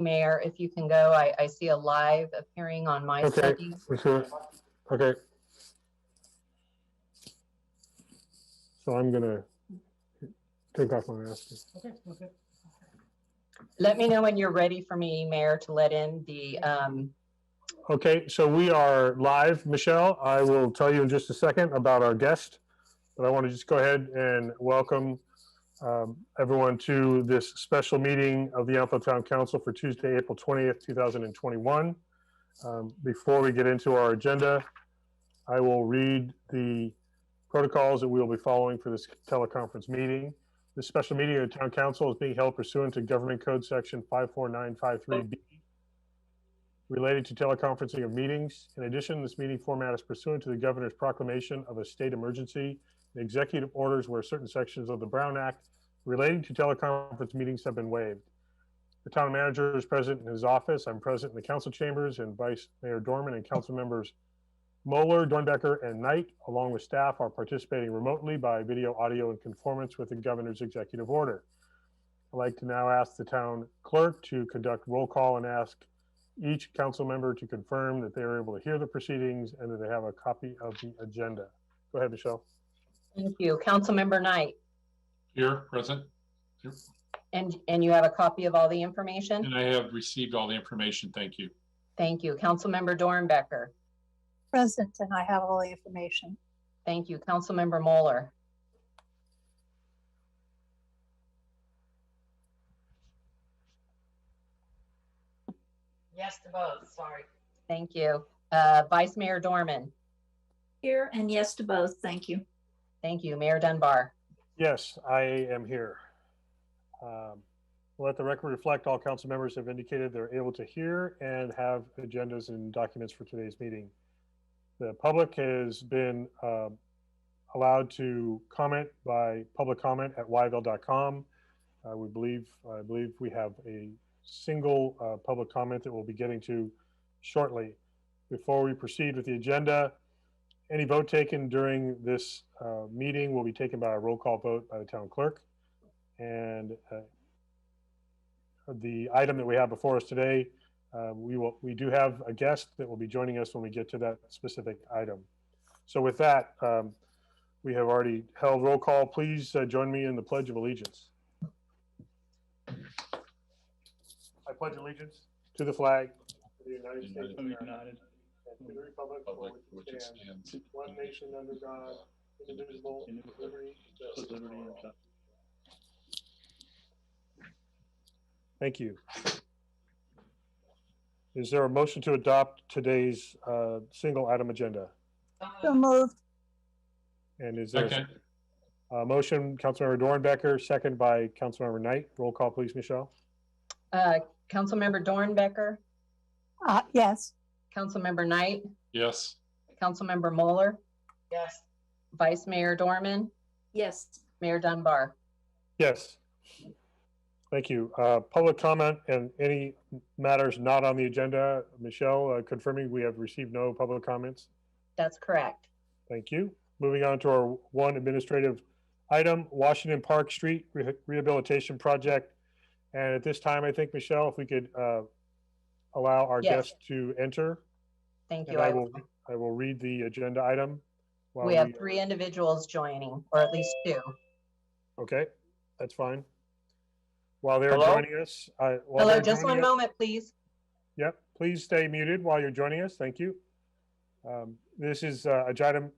Mayor, if you can go, I see a live appearing on my Okay, study. for sure. Okay. So I'm gonna take off my mask. Okay, okay. Let me know when you're ready for me, Mayor, to let in the, Okay, so we are live, Michelle. I will tell you in just a second about our guest, but I want to just go ahead and welcome everyone to this special meeting of the Elmfield Town Council for Tuesday, April 20th, 2021. Before we get into our agenda, I will read the protocols that we will be following for this teleconference meeting. This special meeting of the Town Council is being held pursuant to Government Code Section 54953B related to teleconferencing of meetings. In addition, this meeting format is pursuant to the Governor's proclamation of a state emergency and executive orders where certain sections of the Brown Act relating to teleconference meetings have been waived. The town manager is present in his office. I'm present in the council chambers, and Vice Mayor Dorman and council members Moeller, Dornbecker, and Knight, along with staff, are participating remotely by video, audio, in conformance with the governor's executive order. I'd like to now ask the town clerk to conduct roll call and ask each council member to confirm that they are able to hear the proceedings and that they have a copy of the agenda. Go ahead, Michelle. thank you. Councilmember Knight, Here, present. Here. and you have a copy of all the information? And I have received all the information. Thank you. Thank you. Councilmember Dornbecker, Present, and I have all the information. thank you. Councilmember Moeller, Yes to both, sorry. thank you. Vice Mayor Dorman, Here and yes to both, thank you. thank you. Mayor Dunbar, Yes, I am here. Let the record reflect all council members have indicated they're able to hear and have agendas and documents for today's meeting. The public has been allowed to comment by public comment at yville.com. I believe we have a single public comment that we'll be getting to shortly. Before we proceed with the agenda, any vote taken during this meeting will be taken by a roll call vote by the town clerk. And the item that we have before us today, we do have a guest that will be joining us when we get to that specific item. So with that, we have already held roll call. Please join me in the Pledge of Allegiance. I pledge allegiance to the flag of the United States of America, and to the republic for which it stands, one nation under God, indivisible, with liberty and justice for all. Thank you. Is there a motion to adopt today's single item agenda? So moved. And is there Second. a motion, Councilmember Dornbecker, second by Councilmember Knight? Roll call, please, Michelle. Councilmember Dornbecker, Yes. Councilmember Knight, Yes. Councilmember Moeller, Yes. Vice Mayor Dorman, Yes. Mayor Dunbar. Yes. Thank you. Public comment and any matters not on the agenda. Michelle, confirming we have received no public comments. That's correct. Thank you. Moving on to our one administrative item, Washington Park Street Rehabilitation Project. And at this time, I think, Michelle, if we could allow our Yes. guest to enter. Thank And you. I will read the agenda item. while We have 3 individuals joining, or at least 2. Okay, that's fine. While they're Hello? joining us. Hello, just one moment, please. Yep, please stay muted while you're joining us. Thank you. This is agenda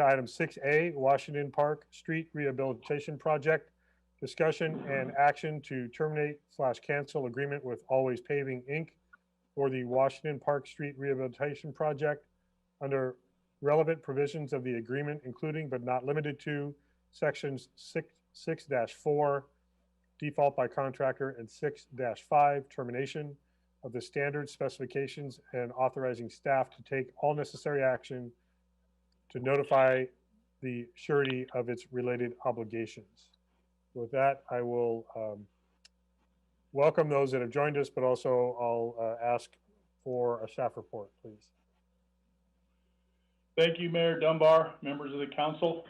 item 6A, Washington Park Street Rehabilitation Project. Discussion and action to terminate/cancel agreement with Always Paving, Inc. for the Washington Park Street Rehabilitation Project under relevant provisions of the agreement, including but not limited to sections 6-4, default by contractor, and 6-5, termination of the standard specifications, and authorizing staff to take all necessary action to notify the surety of its related obligations. With that, I will welcome those that have joined us, but also I'll ask for a staff report, please. Thank you, Mayor Dunbar, members of the council.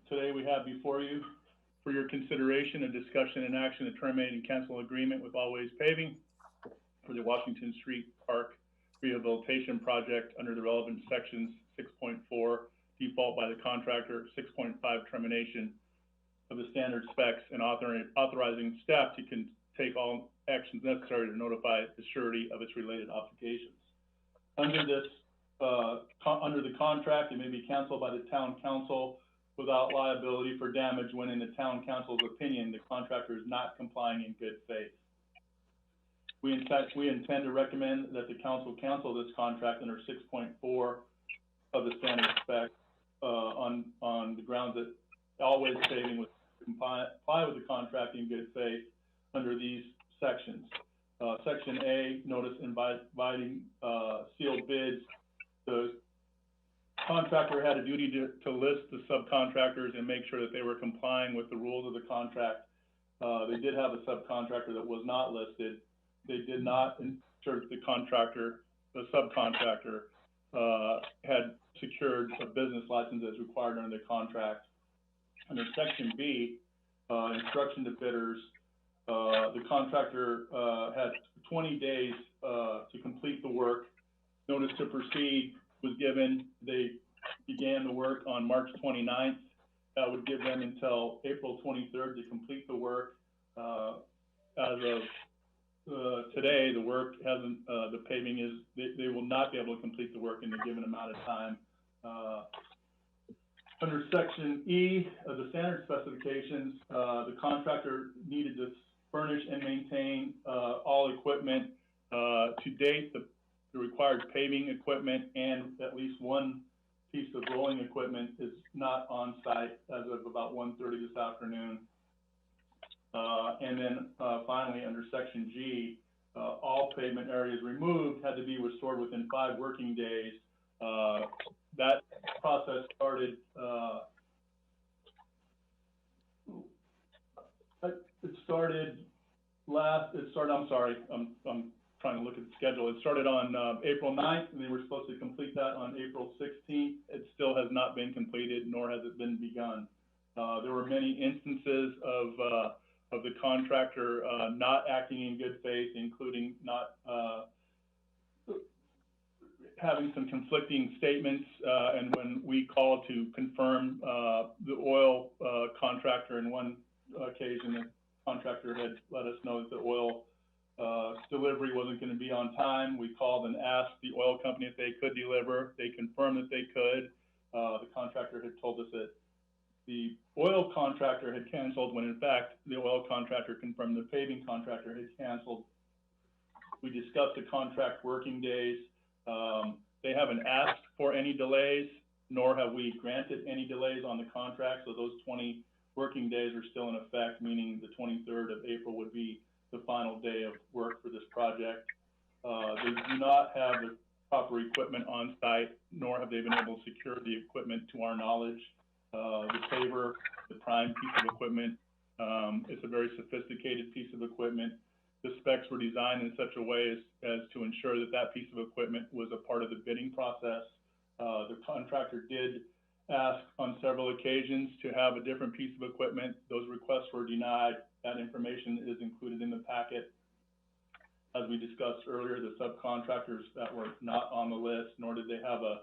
Today we have before you for your consideration a discussion and action to terminate and cancel agreement with Always Paving for the Washington Street Park Rehabilitation Project under the relevant sections 6.4, default by the contractor, 6.5, termination of the standard specs, and authorizing staff to take all actions necessary to notify the surety of its related obligations. Under this, under the contract, it may be canceled by the town council without liability for damage when, in the town council's opinion, the contractor is not complying in good faith. We intend to recommend that the council cancel this contract under 6.4 of the standard spec on the grounds that Always Saving would comply with the contract in good faith under these sections. Section A, notice inviting sealed bids. The contractor had a duty to list the subcontractors and make sure that they were complying with the rules of the contract. They did have a subcontractor that was not listed. They did not ensure that the subcontractor had secured a business license as required under the contract. Under Section B, instruction to bidders, the contractor had 20 days to complete the work. Notice to proceed was given. They began the work on March 29th. That would give them until April 23rd to complete the work. As of today, the work hasn't, the paving is, they will not be able to complete the work in the given amount of time. Under Section E of the standard specifications, the contractor needed to furnish and maintain all equipment. To date, the required paving equipment and at least one piece of rolling equipment is not on site as of about 1:30 this afternoon. And then finally, under Section G, all pavement areas removed had to be restored within 5 working days. That process started, I'm sorry, I'm trying to look at the schedule. It started on April 9th, and they were supposed to complete that on April 16th. It still has not been completed, nor has it been begun. There were many instances of the contractor not acting in good faith, including not having some conflicting statements, and when we called to confirm the oil contractor, in one occasion, the contractor had let us know that the oil delivery wasn't going to be on time. We called and asked the oil company if they could deliver. They confirmed that they could. The contractor had told us that the oil contractor had canceled, when in fact the oil contractor confirmed the paving contractor had canceled. We discussed the contract working days. They haven't asked for any delays, nor have we granted any delays on the contract. So those 20 working days are still in effect, meaning the 23rd of April would be the final day of work for this project. They do not have the proper equipment on site, nor have they been able to secure the equipment to our knowledge. The paver, the prime piece of equipment, it's a very sophisticated piece of equipment. The specs were designed in such a way as to ensure that that piece of equipment was a part of the bidding process. The contractor did ask on several occasions to have a different piece of equipment. Those requests were denied. That information is included in the packet. As we discussed earlier, the subcontractors that were not on the list, nor did they have a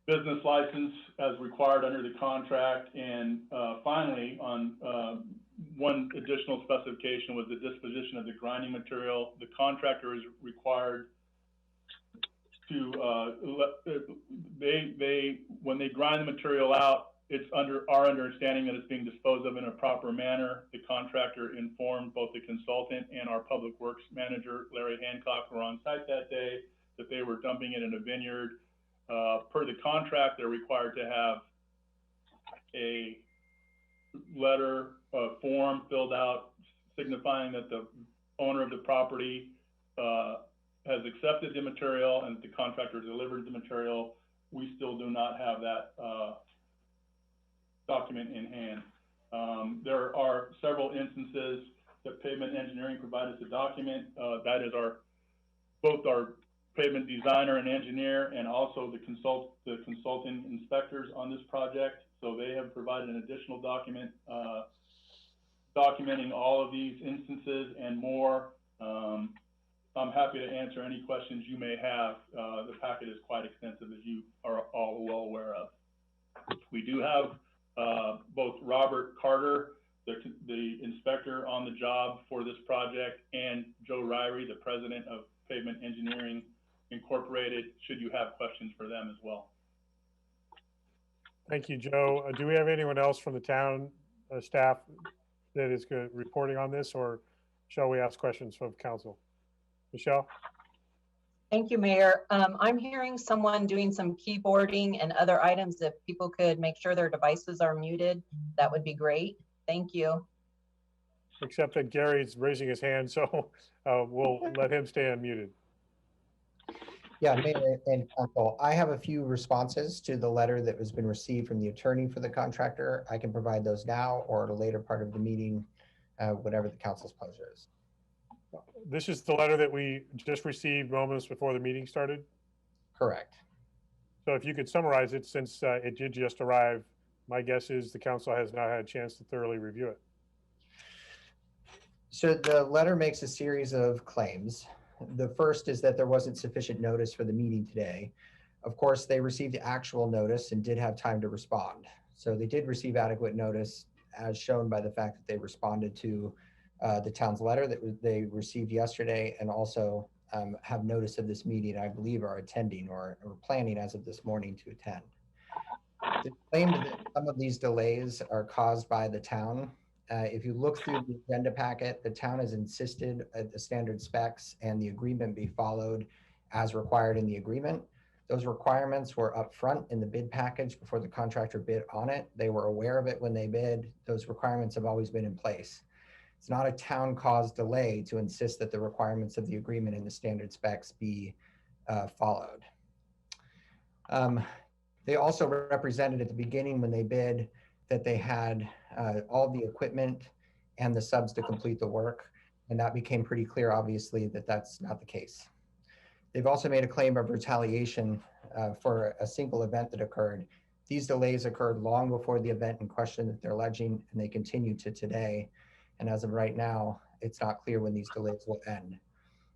business license as required under the contract. And finally, on one additional specification was the disposition of the grinding material. The contractor is required to, when they grind the material out, it's under our understanding that it's being disposed of in a proper manner. The contractor informed both the consultant and our public works manager, Larry Hancock, who were on site that day, that they were dumping it in a vineyard. Per the contract, they're required to have a letter, form filled out signifying that the owner of the property has accepted the material and the contractor delivered the material. We still do not have that document in hand. There are several instances that Pavement Engineering provided the document. That is both our pavement designer and engineer, and also the consulting inspectors on this project. So they have provided an additional document documenting all of these instances and more. happy to answer any questions you may have. The packet is quite extensive, as you are all well aware of. We do have both Robert Carter, the inspector on the job for this project, and Joe Ryrie, the president of Pavement Engineering Incorporated, should you have questions for them as well. Thank you, Joe. Do we have anyone else from the town staff that is reporting on this, or shall we ask questions from council? Michelle? Thank you, Mayor. I'm hearing someone doing some keyboarding and other items. If people could make sure their devices are muted, that would be great. Thank you. Except that Gary's raising his hand, so we'll let him stay unmuted. Yeah, Mayor and Council, I have a few responses to the letter that has been received from the attorney for the contractor. I can provide those now or at a later part of the meeting, whatever the council's pleasure is. This is the letter that we just received moments before the meeting started. Correct. So if you could summarize it, since it did just arrive, my guess is the council has not had a chance to thoroughly review it. So the letter makes a series of claims. The first is that there wasn't sufficient notice for the meeting today. Of course, they received the actual notice and did have time to respond. So they did receive adequate notice, as shown by the fact that they responded to the town's letter that they received yesterday, and also have notice of this meeting, I believe are attending or planning as of this morning to attend. The claim that some of these delays are caused by the town. If you look through the agenda packet, the town has insisted that the standard specs and the agreement be followed as required in the agreement. Those requirements were up front in the bid package before the contractor bid on it. They were aware of it when they bid. Those requirements have always been in place. It's not a town-caused delay to insist that the requirements of the agreement and the standard specs be followed. They also represented at the beginning when they bid that they had all the equipment and the subs to complete the work. And that became pretty clear, obviously, that that's not the case. They've also made a claim of retaliation for a single event that occurred. These delays occurred long before the event in question that they're alleging, and they continue to today. And as of right now, it's not clear when these delays will end.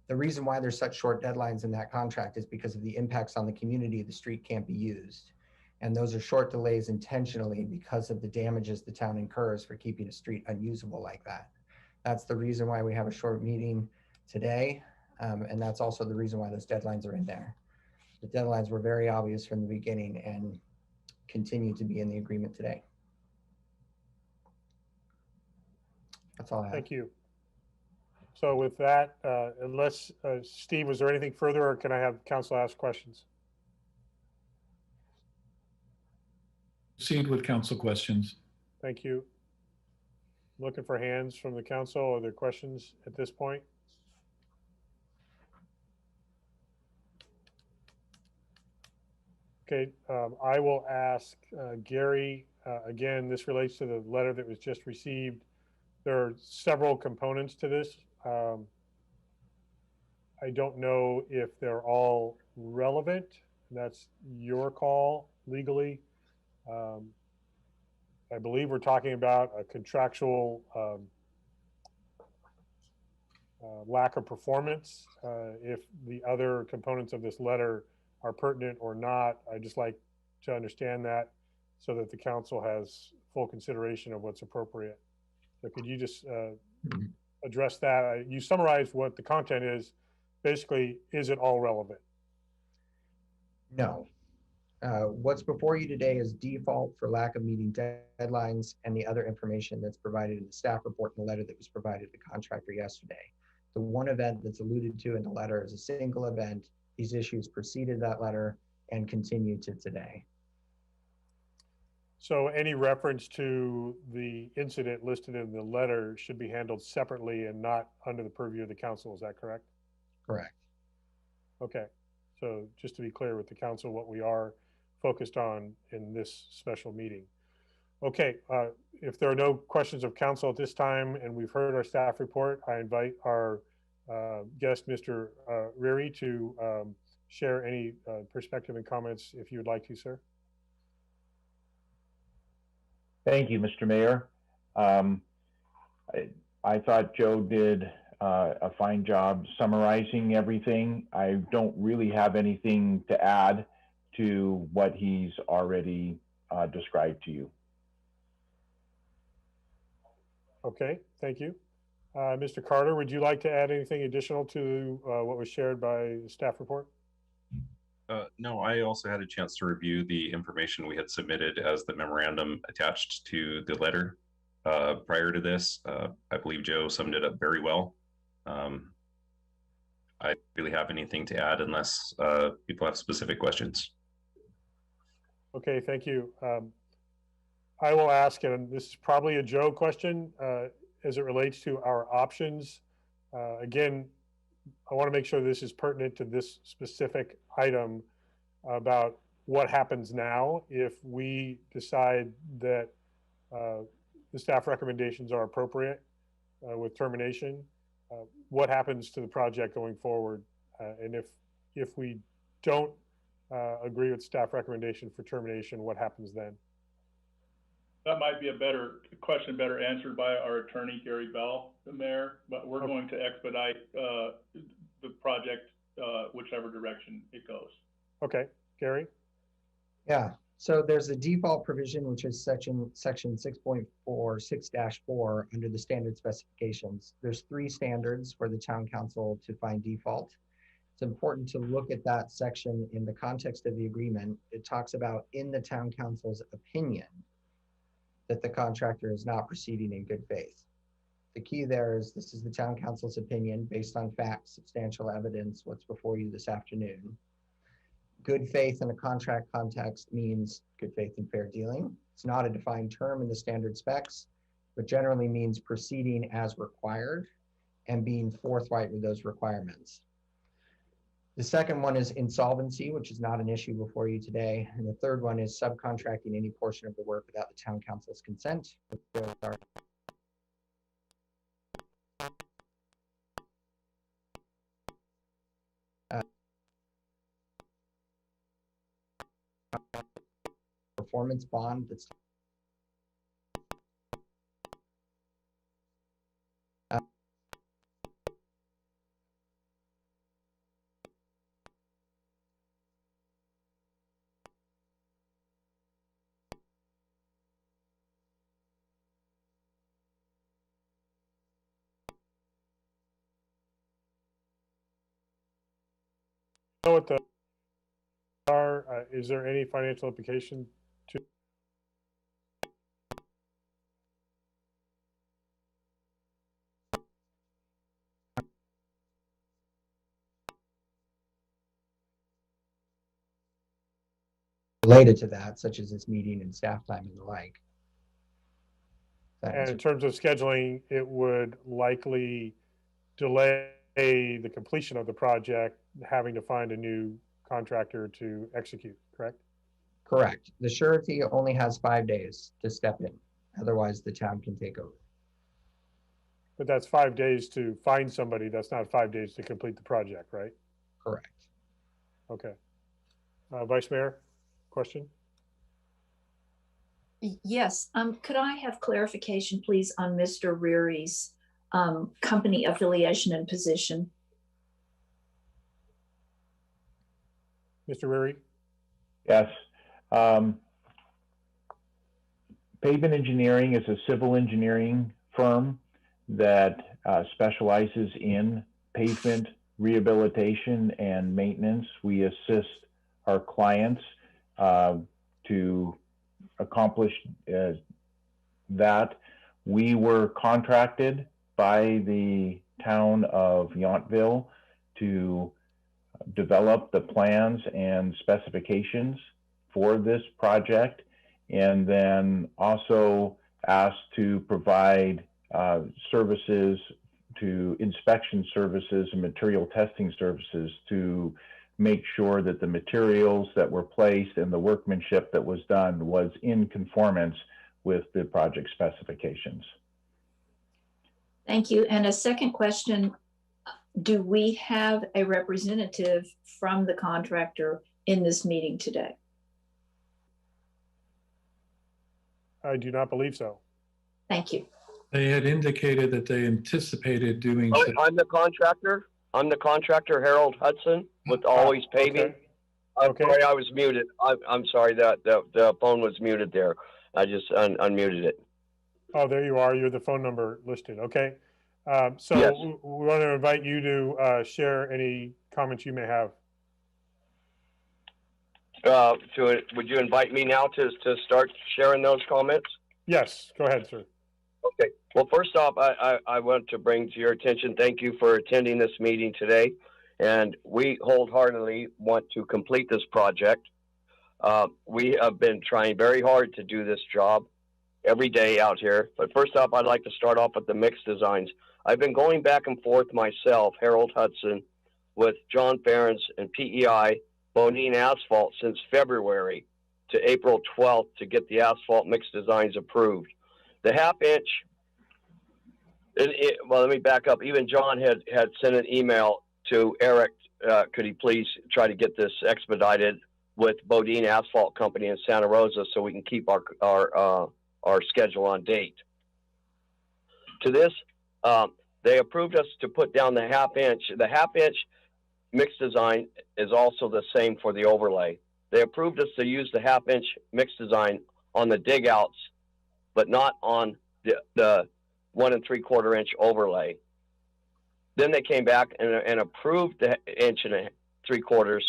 The reason why there's such short deadlines in that contract is because of the impacts on the community. The street can't be used. And those are short delays intentionally because of the damages the town incurs for keeping a street unusable like that. That's the reason why we have a short meeting today. And that's also the reason why those deadlines are in there. The deadlines were very obvious from the beginning and continue to be in the agreement today. That's all I have. Thank you. So with that, unless, Steve, was there anything further, or can I have council ask questions? Proceed with council questions. Thank you. Looking for hands from the council. Are there questions at this point? Okay, I will ask Gary, again, this relates to the letter that was just received. There are several components to this. I don't know if they're all relevant. That's your call legally. I believe we're talking about a contractual lack of performance. If the other components of this letter are pertinent or not, I'd just like to understand that so that the council has full consideration of what's appropriate. So could you just address that? You summarized what the content is. Basically, is it all relevant? No. What's before you today is default for lack of meeting deadlines and the other information that's provided in the staff report and the letter that was provided to the contractor yesterday. The one event that's alluded to in the letter is a single event. These issues preceded that letter and continue to today. So any reference to the incident listed in the letter should be handled separately and not under the purview of the council. Is that correct? Correct. Okay. So just to be clear with the council, what we are focused on in this special meeting. Okay, if there are no questions of council at this time and we've heard our staff report, I invite our guest, Mr. Ryrie, to share any perspective and comments if you would like to, sir. Thank you, Mr. Mayor. I thought Joe did a fine job summarizing everything. I don't really have anything to add to what he's already described to you. Okay, thank you. Mr. Carter, would you like to add anything additional to what was shared by the staff report? No, I also had a chance to review the information we had submitted as the memorandum attached to the letter prior to this. I believe Joe summed it up very well. I don't really have anything to add unless people have specific questions. Okay, thank you. I will ask, and this is probably a Joe question as it relates to our options. Again, I want to make sure this is pertinent to this specific item about what happens now if we decide that the staff recommendations are appropriate with termination. What happens to the project going forward? And if we don't agree with staff recommendation for termination, what happens then? That might be a better question, better answered by our attorney, Gary Bell, the mayor, but we're going to expedite the project whichever direction it goes. Okay, Gary? Yeah, so there's a default provision, which is section 6.46-4 under the standard specifications. There's 3 standards for the town council to find default. It's important to look at that section in the context of the agreement. It talks about in the town council's opinion that the contractor is not proceeding in good faith. The key there is this is the town council's opinion based on facts, substantial evidence, what's before you this afternoon. Good faith in a contract context means good faith and fair dealing. It's not a defined term in the standard specs, but generally means proceeding as required and being forthright with those requirements. The second one is insolvency, which is not an issue before you today. And the third one is subcontracting any portion of the work without the town council's consent. Performance bond that's Know what the are? Is there any financial implication to? related to that, such as this meeting and staff time and the like. And in terms of scheduling, it would likely delay the completion of the project, having to find a new contractor to execute, correct? Correct. The surety only has 5 days to step in. Otherwise, the town can take over. But that's 5 days to find somebody. That's not 5 days to complete the project, right? Correct. Okay. Vice Mayor, question? Yes, could I have clarification, please, on Mr. Reary's company affiliation and position? Mr. Reary? Yes. Pavement Engineering is a civil engineering firm that specializes in pavement rehabilitation and maintenance. We assist our clients to accomplish that. We were contracted by the town of Yountville to develop the plans and specifications for this project, and then also asked to provide services to inspection services and material testing services to make sure that the materials that were placed and the workmanship that was done was in conformance with the project specifications. Thank you. And a second question, do we have a representative from the contractor in this meeting today? I do not believe so. Thank you. They had indicated that they anticipated doing. I'm the contractor. I'm the contractor, Harold Hudson, with Always Paving. Okay. I'm Okay. sorry, I was muted. I'm sorry that the phone was muted there. I just unmuted it. Oh, there you are. You're the phone number listed. Okay. So Yes. we want to invite you to share any comments you may have. Would you invite me now to start sharing those comments? Yes, go ahead, sir. Okay. Well, first off, I want to bring to your attention, thank you for attending this meeting today. And we wholeheartedly want to complete this project. We have been trying very hard to do this job every day out here. But first off, I'd like to start off with the mix designs. I've been going back and forth myself, Harold Hudson, with John Ferens and PEI, Bodine Asphalt, since February to April 12th to get the asphalt mix designs approved. The half inch, well, let me back up. Even John had sent an email to Eric. Could he please try to get this expedited with Bodine Asphalt Company in Santa Rosa so we can keep our schedule on date. To this, they approved us to put down the half inch. The half inch mix design is also the same for the overlay. They approved us to use the half inch mix design on the dig outs, but not on the 1 3/4 inch overlay. Then they came back and approved the 1 3/4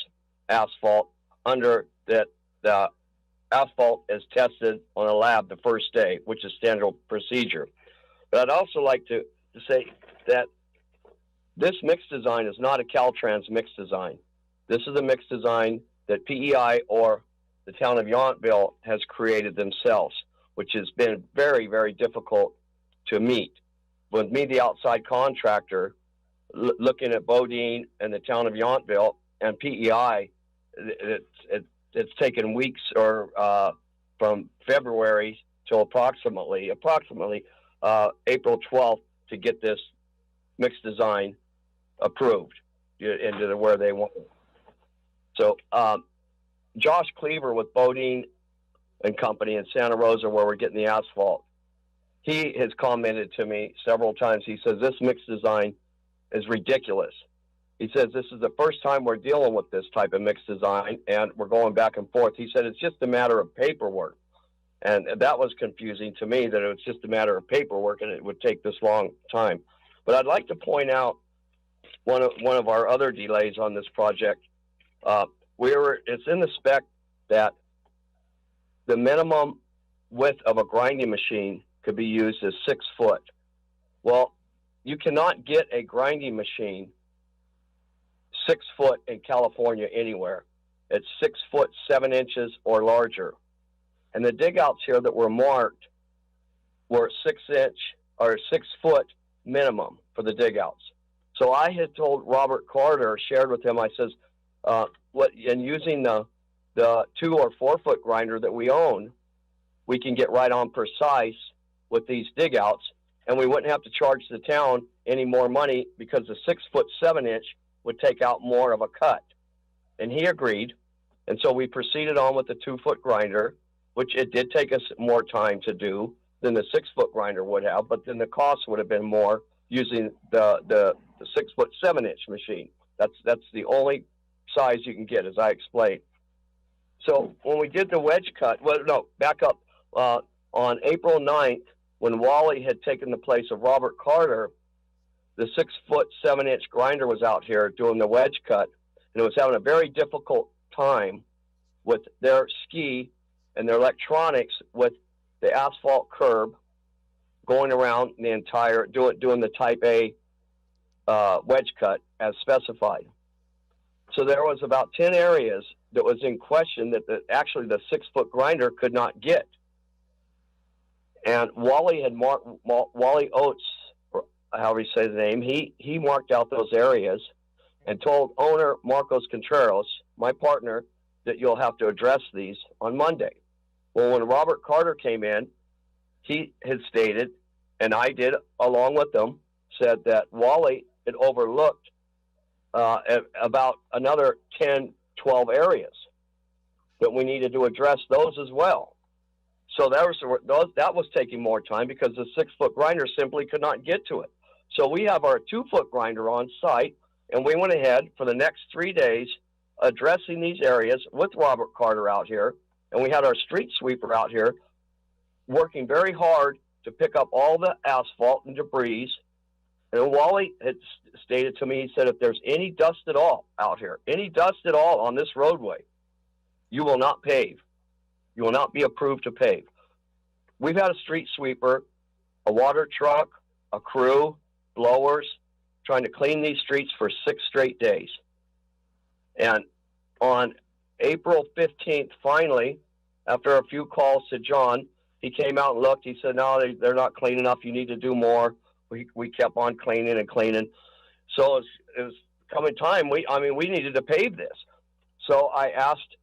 asphalt under that the asphalt is tested on a lab the first day, which is standard procedure. But I'd also like to say that this mix design is not a Caltrans mix design. This is a mix design that PEI or the town of Yountville has created themselves, which has been very, very difficult to meet. With me, the outside contractor, looking at Bodine and the town of Yountville and PEI, it's taken weeks or from February till approximately April 12th to get this mixed design approved into where they want it. So Josh Cleaver with Bodine and Company in Santa Rosa, where we're getting the asphalt, he has commented to me several times. He says this mixed design is ridiculous. He says this is the first time we're dealing with this type of mixed design, and we're going back and forth. He said it's just a matter of paperwork. And that was confusing to me, that it was just a matter of paperwork and it would take this long time. But I'd like to point out one of our other delays on this project. It's in the spec that the minimum width of a grinding machine could be used as 6 foot. Well, you cannot get a grinding machine 6 foot in California anywhere. It's 6 foot 7 inches or larger. And the dig outs here that were marked were 6 inch or 6 foot minimum for the dig outs. So I had told Robert Carter, shared with him, I says, and using the 2 or 4 foot grinder that we own, we can get right on precise with these dig outs, and we wouldn't have to charge the town any more money because the 6 foot 7 inch would take out more of a cut. And he agreed. And so we proceeded on with the 2 foot grinder, which it did take us more time to do than the 6 foot grinder would have, but then the cost would have been more using the 6 foot 7 inch machine. That's the only size you can get, as I explained. So when we did the wedge cut, well, no, back up. On April 9th, when Wally had taken the place of Robert Carter, the 6 foot 7 inch grinder was out here doing the wedge cut, and it was having a very difficult time with their ski and their electronics with the asphalt curb going around the entire, doing the type A wedge cut as specified. So there was about 10 areas that was in question that actually the 6 foot grinder could not get. And Wally had marked, Wally Oates, or however you say the name, he marked out those areas and told owner Marcos Contreras, my partner, that you'll have to address these on Monday. Well, when Robert Carter came in, he had stated, and I did along with them, said that Wally had overlooked about another 10, 12 areas that we needed to address those as well. So that was taking more time because the 6-foot grinder simply could not get to it. So we have our 2-foot grinder on site, and we went ahead for the next 3 days addressing these areas with Robert Carter out here, and we had our street sweeper out here working very hard to pick up all the asphalt and debris. And Wally had stated to me, he said, if there's any dust at all out here, any dust at all on this roadway, you will not pave. You will not be approved to pave. We've had a street sweeper, a water truck, a crew, blowers, trying to clean these streets for 6 straight days. And on April 15th, finally, after a few calls to John, he came out and looked. He said, no, they're not clean enough. You need to do more. We kept on cleaning and cleaning. So it was coming time. We needed to pave this. So I asked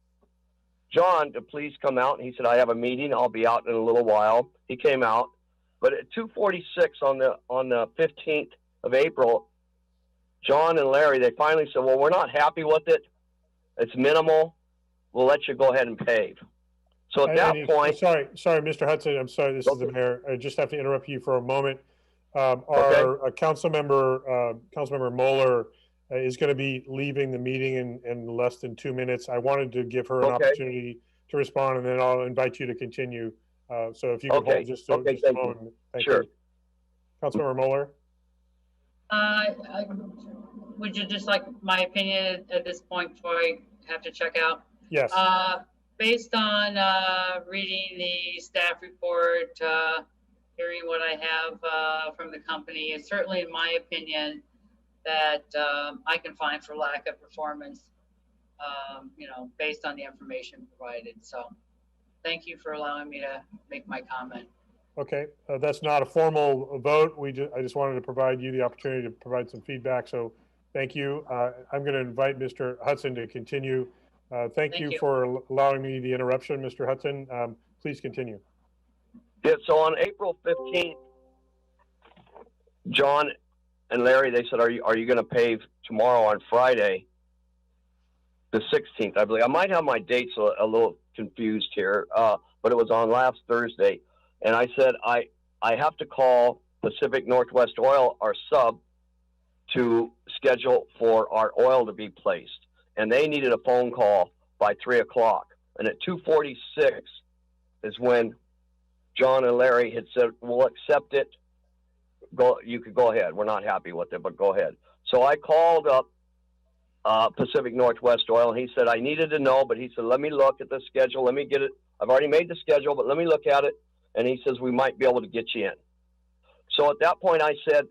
John to please come out, and he said, I have a meeting. I'll be out in a little while. He came out, but at 2:46 on the 15th of April, John and Larry, they finally said, well, we're not happy with it. It's minimal. We'll let you go ahead and pave. So at that point, sorry, Mr. Hudson, I'm sorry. This is the mayor. I just have to interrupt you for a moment. Our Councilmember Moeller is going to be leaving the meeting in less than 2 minutes. I wanted to give her an opportunity to respond, and then I'll invite you to continue. So if you can hold just a moment. Thank you. Councilmember Moeller. Would you just like my opinion at this point before I have to check out? Yes. Based on reading the staff report, hearing what I have from the company, it's certainly in my opinion that I can find for lack of performance, based on the information provided. So thank you for allowing me to make my comment. Okay, that's not a formal vote. I just wanted to provide you the opportunity to provide some feedback. So thank you. I'm going to invite Mr. Hudson to continue. Thank you for allowing me the interruption, Mr. Hudson. Please continue. Yeah, so on April 15th, John and Larry, they said, are you going to pave tomorrow on Friday, the 16th, I believe. I might have my dates a little confused here, but it was on last Thursday. And I said, I have to call Pacific Northwest Oil, our sub, to schedule for our oil to be placed. And they needed a phone call by 3 o'clock. And at 2:46 is when John and Larry had said, we'll accept it. You could go ahead. We're not happy with it, but go ahead. So I called up Pacific Northwest Oil, and he said, I needed to know, but he said, let me look at the schedule. Let me get it. I've already made the schedule, but let me look at it. And he says, we might be able to get you in. So at that point, I said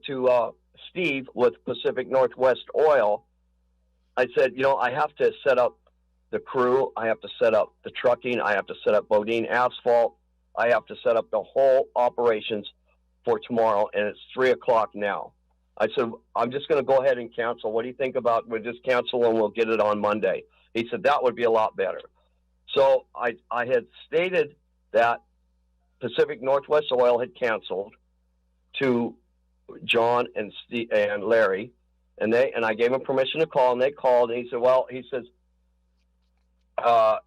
to Steve with Pacific Northwest Oil, I said, I have to set up the crew. I have to set up the trucking. I have to set up Bodine Asphalt. I have to set up the whole operations for tomorrow, and it's 3 o'clock now. I said, I'm just going to go ahead and cancel. What do you think about we'll just cancel and we'll get it on Monday? He said, that would be a lot better. So I had stated that Pacific Northwest Oil had canceled to John and Steve and Larry, and I gave him permission to call, and they called, and he said,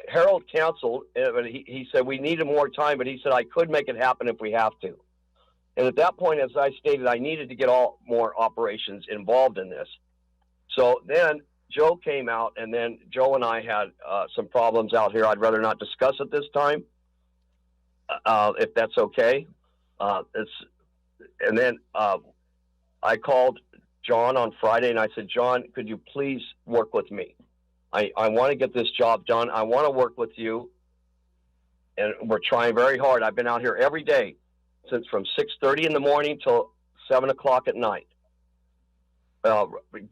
Harold canceled, but he said, we needed more time, but he said, I could make it happen if we have to. And at that point, as I stated, I needed to get more operations involved in this. So then Joe came out, and then Joe and I had some problems out here. I'd rather not discuss at this time, if that's okay. And then I called John on Friday, and I said, John, could you please work with me? I want to get this job done. I want to work with you. And we're trying very hard. I've been out here every day since from 6:30 in the morning till 7 o'clock at night,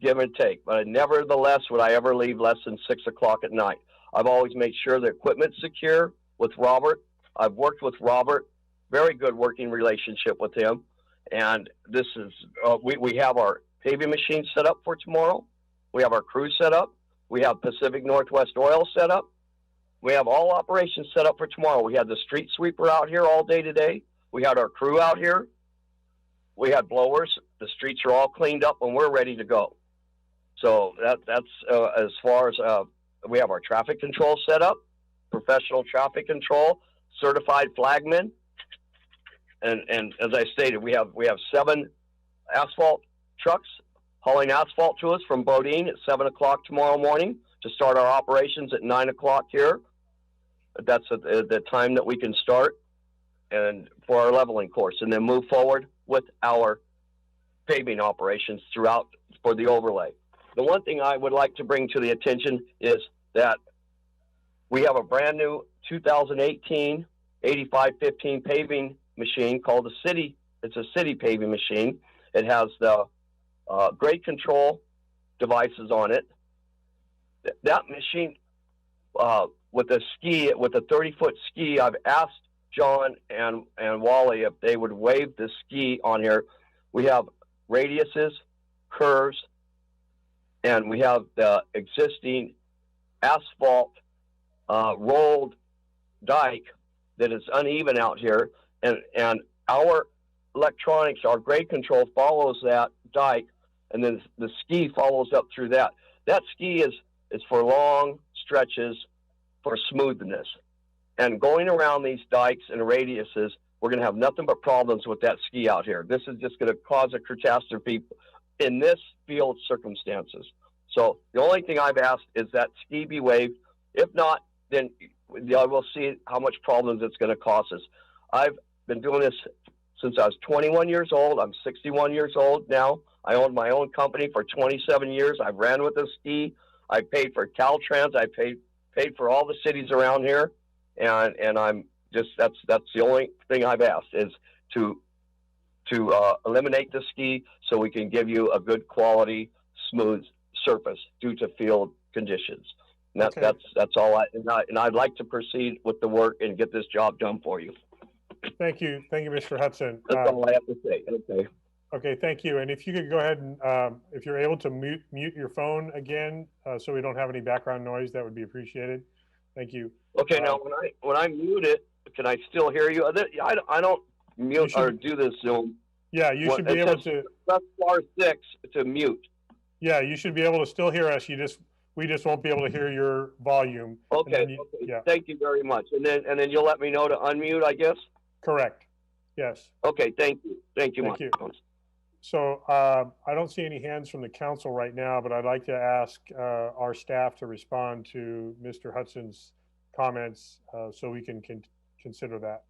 give and take. But nevertheless, would I ever leave less than 6 o'clock at night. I've always made sure the equipment's secure with Robert. I've worked with Robert, very good working relationship with him. And this is, we have our paving machine set up for tomorrow. We have our crew set up. We have Pacific Northwest Oil set up. We have all operations set up for tomorrow. We had the street sweeper out here all day today. We had our crew out here. We had blowers. The streets are all cleaned up, and we're ready to go. So that's as far as we have our traffic control set up, professional traffic control. certified flagmen. And as I stated, we have 7 asphalt trucks hauling asphalt to us from Bodine at 7 o'clock tomorrow morning to start our operations at 9 o'clock here. That's the time that we can start and for our leveling course, and then move forward with our paving operations throughout for the overlay. The one thing I would like to bring to the attention is that we have a brand new 2018 8515 paving machine called the City. It's a City paving machine. It has the grade control devices on it. That machine, with a 30-foot ski, I've asked John and Wally if they would waive the ski on here. We have radiuses, curves, and we have the existing asphalt rolled dike that is uneven out here, and our electronics, our grade control follows that dike, and then the ski follows up through that. That ski is for long stretches for smoothness. And going around these dikes and radiuses, we're going to have nothing but problems with that ski out here. This is just going to cause a catastrophe in this field circumstances. So the only thing I've asked is that ski be waived. If not, then I will see how much problems it's going to cause us. I've been doing this since I was 21 years old. I'm 61 years old now. I owned my own company for 27 years. I ran with a ski. I paid for Caltrans. I paid for all the cities around here. And I'm just, that's the only thing I've asked is to eliminate the ski so we can give you a good quality, smooth surface due to field conditions. And that's all and I'd like to proceed with the work and get this job done for you. Thank you, Mr. Hudson. That's all I have to say. Okay. Okay, thank you. And if you could go ahead and, if you're able to mute your phone again, so we don't have any background noise, that would be appreciated. Thank you. Okay, now when I mute it, can I still hear you? I don't mute or do this Zoom. Yeah, you should be able to. Press *6 to mute. Yeah, you should be able to still hear us. We just won't be able to hear your volume. Okay. Yeah. Thank you very much. And then you'll let me know to unmute, I guess. Correct. Yes. Okay. Thank you. Thank you. So I don't see any hands from the council right now, but I'd like to ask our staff to respond to Mr. Hudson's comments so we can consider that.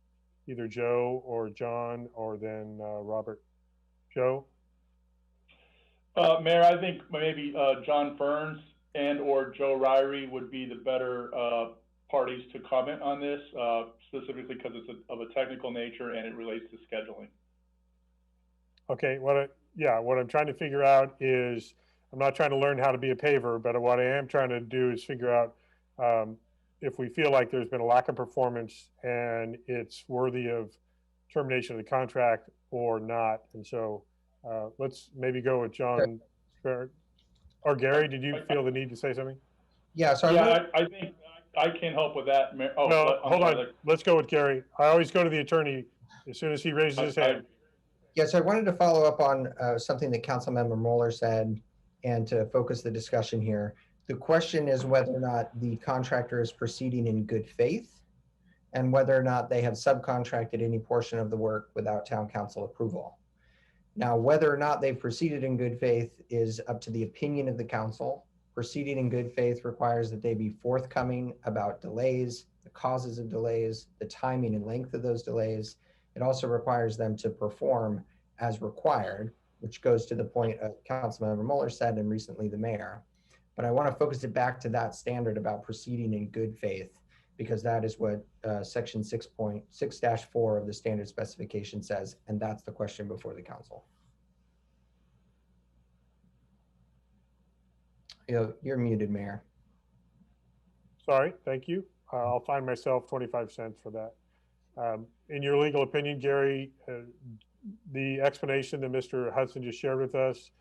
Either Joe or John or then Robert. Joe? Mayor, I think maybe John Ferns and or Joe Ryrie would be the better parties to comment on this, specifically because it's of a technical nature and it relates to scheduling. Okay, what I'm trying to figure out is, I'm not trying to learn how to be a paver, but what I am trying to do is figure out if we feel like there's been a lack of performance and it's worthy of termination of the contract or not. And so let's maybe go with John. Or Gary, did you feel the need to say something? Yeah, so I think I can help with that. Oh, no, hold on. Let's go with Gary. I always go to the attorney as soon as he raises his hand. Yes, I wanted to follow up on something that Councilmember Moeller said and to focus the discussion here. The question is whether or not the contractor is proceeding in good faith and whether or not they have subcontracted any portion of the work without town council approval. Now, whether or not they've proceeded in good faith is up to the opinion of the council. Proceeding in good faith requires that they be forthcoming about delays, the causes of delays, the timing and length of those delays. It also requires them to perform as required, which goes to the point of Councilmember Moeller said and recently the mayor. But I want to focus it back to that standard about proceeding in good faith, because that is what section 6.6-4 of the standard specification says, and that's the question before the council. You're muted, Mayor. Sorry, thank you. I'll find myself 25 cents for that. In your legal opinion, Gary, the explanation that Mr. Hudson just shared with us,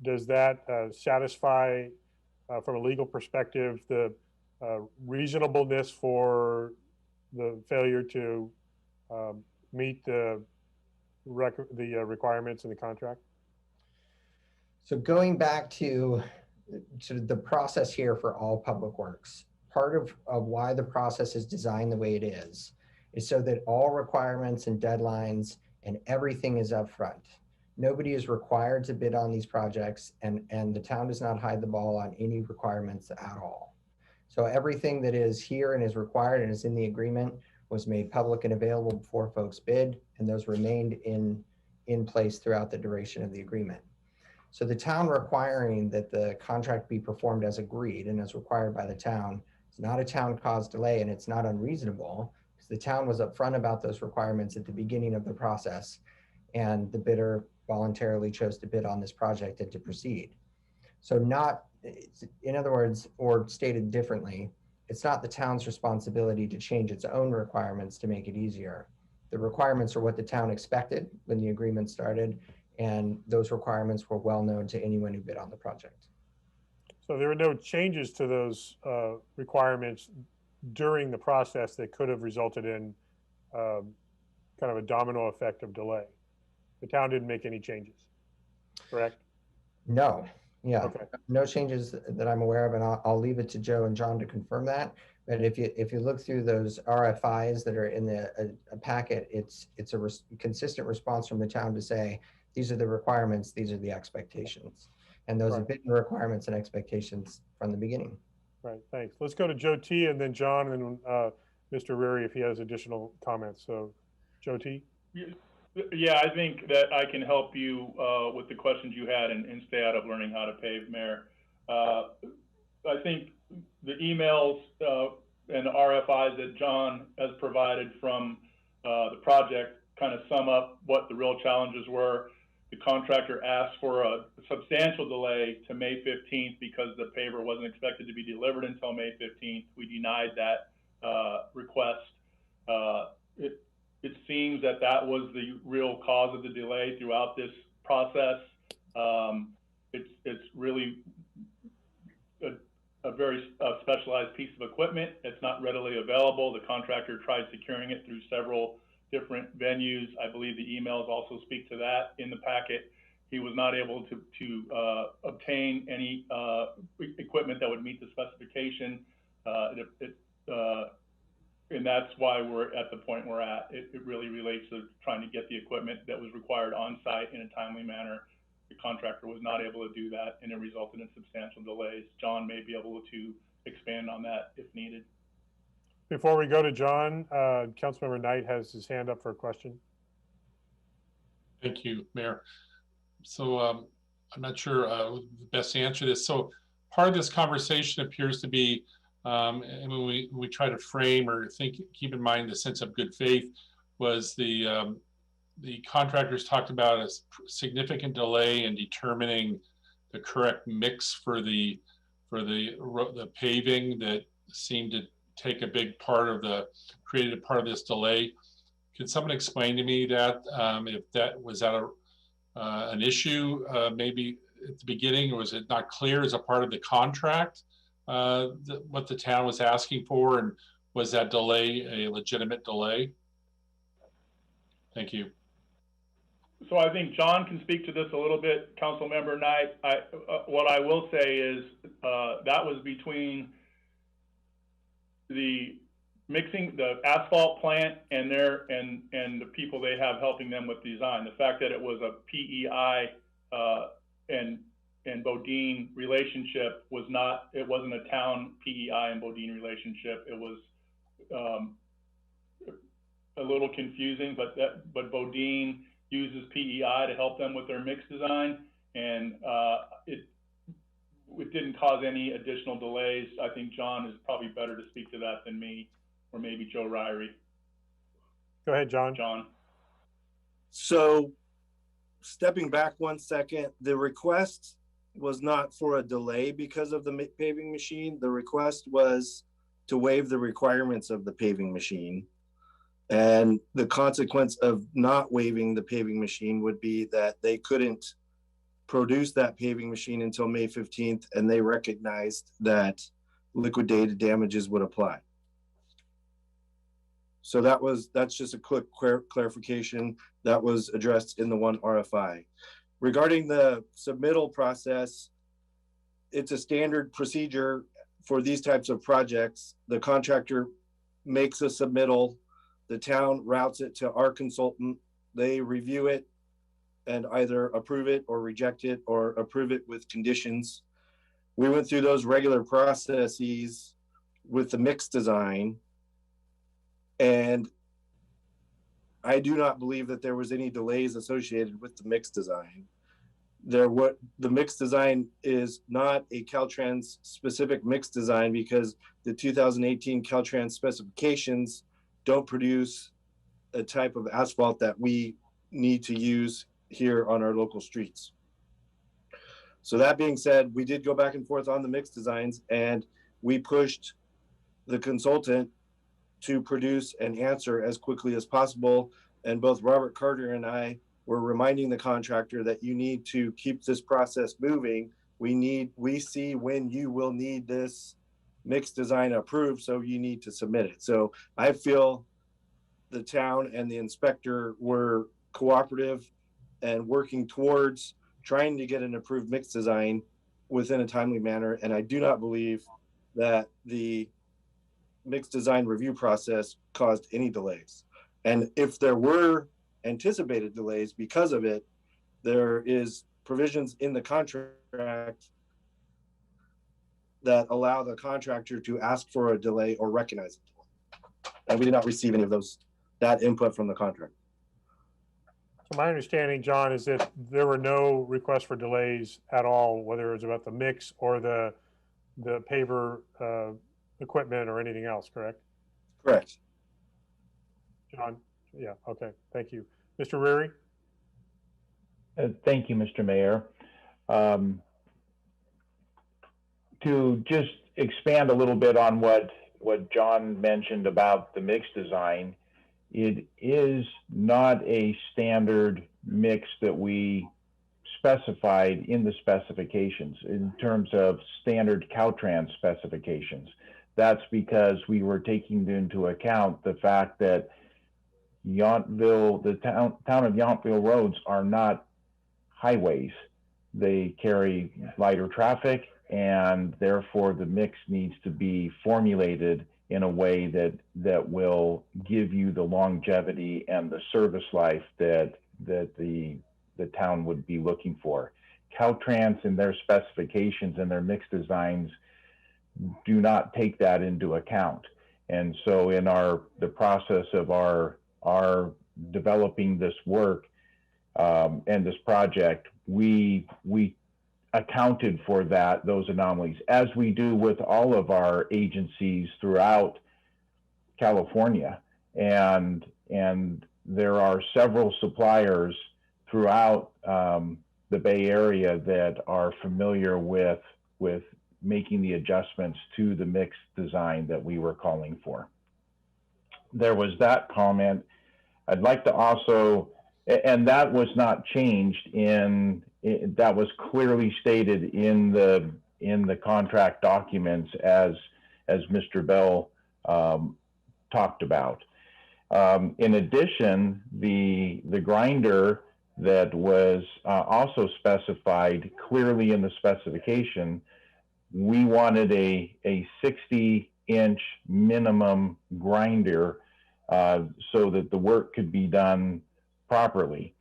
does that satisfy, from a legal perspective, the reasonableness for the failure to meet the requirements in the contract? So going back to the process here for all public works, part of why the process is designed the way it is is so that all requirements and deadlines and everything is upfront. Nobody is required to bid on these projects, and the town does not hide the ball on any requirements at all. So everything that is here and is required and is in the agreement was made public and available before folks bid, and those remained in place throughout the duration of the agreement. So the town requiring that the contract be performed as agreed and as required by the town is not a town-caused delay, and it's not unreasonable because the town was upfront about those requirements at the beginning of the process, and the bidder voluntarily chose to bid on this project and to proceed. So in other words, or stated differently, it's not the town's responsibility to change its own requirements to make it easier. The requirements are what the town expected when the agreement started, and those requirements were well known to anyone who bid on the project. So there were no changes to those requirements during the process that could have resulted in kind of a domino effect of delay. The town didn't make any changes, correct? No, yeah, Okay. no changes that I'm aware of, and I'll leave it to Joe and John to confirm that. But if you look through those RFIs that are in the packet, it's a consistent response from the town to say, these are the requirements, these are the expectations. And those have been the requirements and expectations from the beginning. Right, thanks. Let's go to Joe T and then John and then Mr. Riri if he has additional comments. So Joe T. Yeah, I think that I can help you with the questions you had and stay out of learning how to pave, Mayor. I think the emails and the RFIs that John has provided from the project kind of sum up what the real challenges were. The contractor asked for a substantial delay to May 15th because the paver wasn't expected to be delivered until May 15th. We denied that request. It seems that was the real cause of the delay throughout this process. It's really a very specialized piece of equipment. It's not readily available. The contractor tried securing it through several different venues. I believe the emails also speak to that in the packet. He was not able to obtain any equipment that would meet the specification. And that's why we're at the point we're at. It really relates to trying to get the equipment that was required on site in a timely manner. The contractor was not able to do that, and it resulted in substantial delays. John may be able to expand on that if needed. Before we go to John, Councilmember Knight has his hand up for a question. Thank you, Mayor. So I'm not sure the best to answer this. So part of this conversation appears to be, and when we try to frame or keep in mind the sense of good faith, was the contractors talked about a significant delay in determining the correct mix for the paving that seemed to take a big part of created a part of this delay. Can someone explain to me that if that was an issue maybe at the beginning, or was it not clear as a part of the contract what the town was asking for, and was that delay a legitimate delay? Thank you. So I think John can speak to this a little bit, Councilmember Knight. What I will say is that was between the asphalt plant and the people they have helping them with design. The fact that it was a PEI and Bodine relationship it wasn't a town PEI and Bodine relationship. It was a little confusing, but Bodine uses PEI to help them with their mix design, and it didn't cause any additional delays. I think John is probably better to speak to that than me, or maybe Joe Ryrie. Go ahead, John. John. So stepping back 1 second, the request was not for a delay because of the paving machine. The request was to waive the requirements of the paving machine. And the consequence of not waiving the paving machine would be that they couldn't produce that paving machine until May 15th, and they recognized that liquidated damages would apply. So that's just a quick clarification that was addressed in the one RFI. Regarding the submittal process, it's a standard procedure for these types of projects. The contractor makes a submittal The town routes it to our consultant. They review it and either approve it or reject it or approve it with conditions. We went through those regular processes with the mix design, and I do not believe that there was any delays associated with the mix design. The mix design is not a Caltrans specific mix design because the 2018 Caltrans specifications don't produce a type of asphalt that we need to use here on our local streets. So that being said, we did go back and forth on the mix designs, and we pushed the consultant to produce an answer as quickly as possible. And both Robert Carter and I were reminding the contractor that you need to keep this process moving. We see when you will need this mix design approved, so you need to submit it. So I feel the town and the inspector were cooperative and working towards trying to get an approved mix design within a timely manner. And I do not believe that the mix design review process caused any delays. And if there were anticipated delays because of it, there is provisions in the contract that allow the contractor to ask for a delay or recognize it. And we did not receive any of that input from the contract. So my understanding, John, is that there were no requests for delays at all, whether it was about the mix or the paver equipment or anything else, correct? Correct. John, yeah, okay, thank you. Mr. Reary? Thank you, Mr. Mayor. To just expand a little bit on what John mentioned about the mix design, it is not a standard mix that we specified in the specifications in terms of standard Caltrans specifications. That's because we were taking into account the fact that Yountville, the town of Yountville roads are not highways. They carry lighter traffic, and therefore the mix needs to be formulated in a way that will give you the longevity and the service life that the town would be looking for. Caltrans in their specifications and their mix designs do not take that into account. And so in the process of our developing this work and this project, we accounted for those anomalies, as we do with all of our agencies throughout California. And there are several suppliers throughout the Bay Area that are familiar with making the adjustments to the mix design that we were calling for. There was that comment. I'd like to also, and that was not changed that was clearly stated in the contract documents as Mr. Bell talked about. In addition, the grinder that was also specified clearly in the specification, we wanted a 60-inch minimum grinder so that the work could be done properly.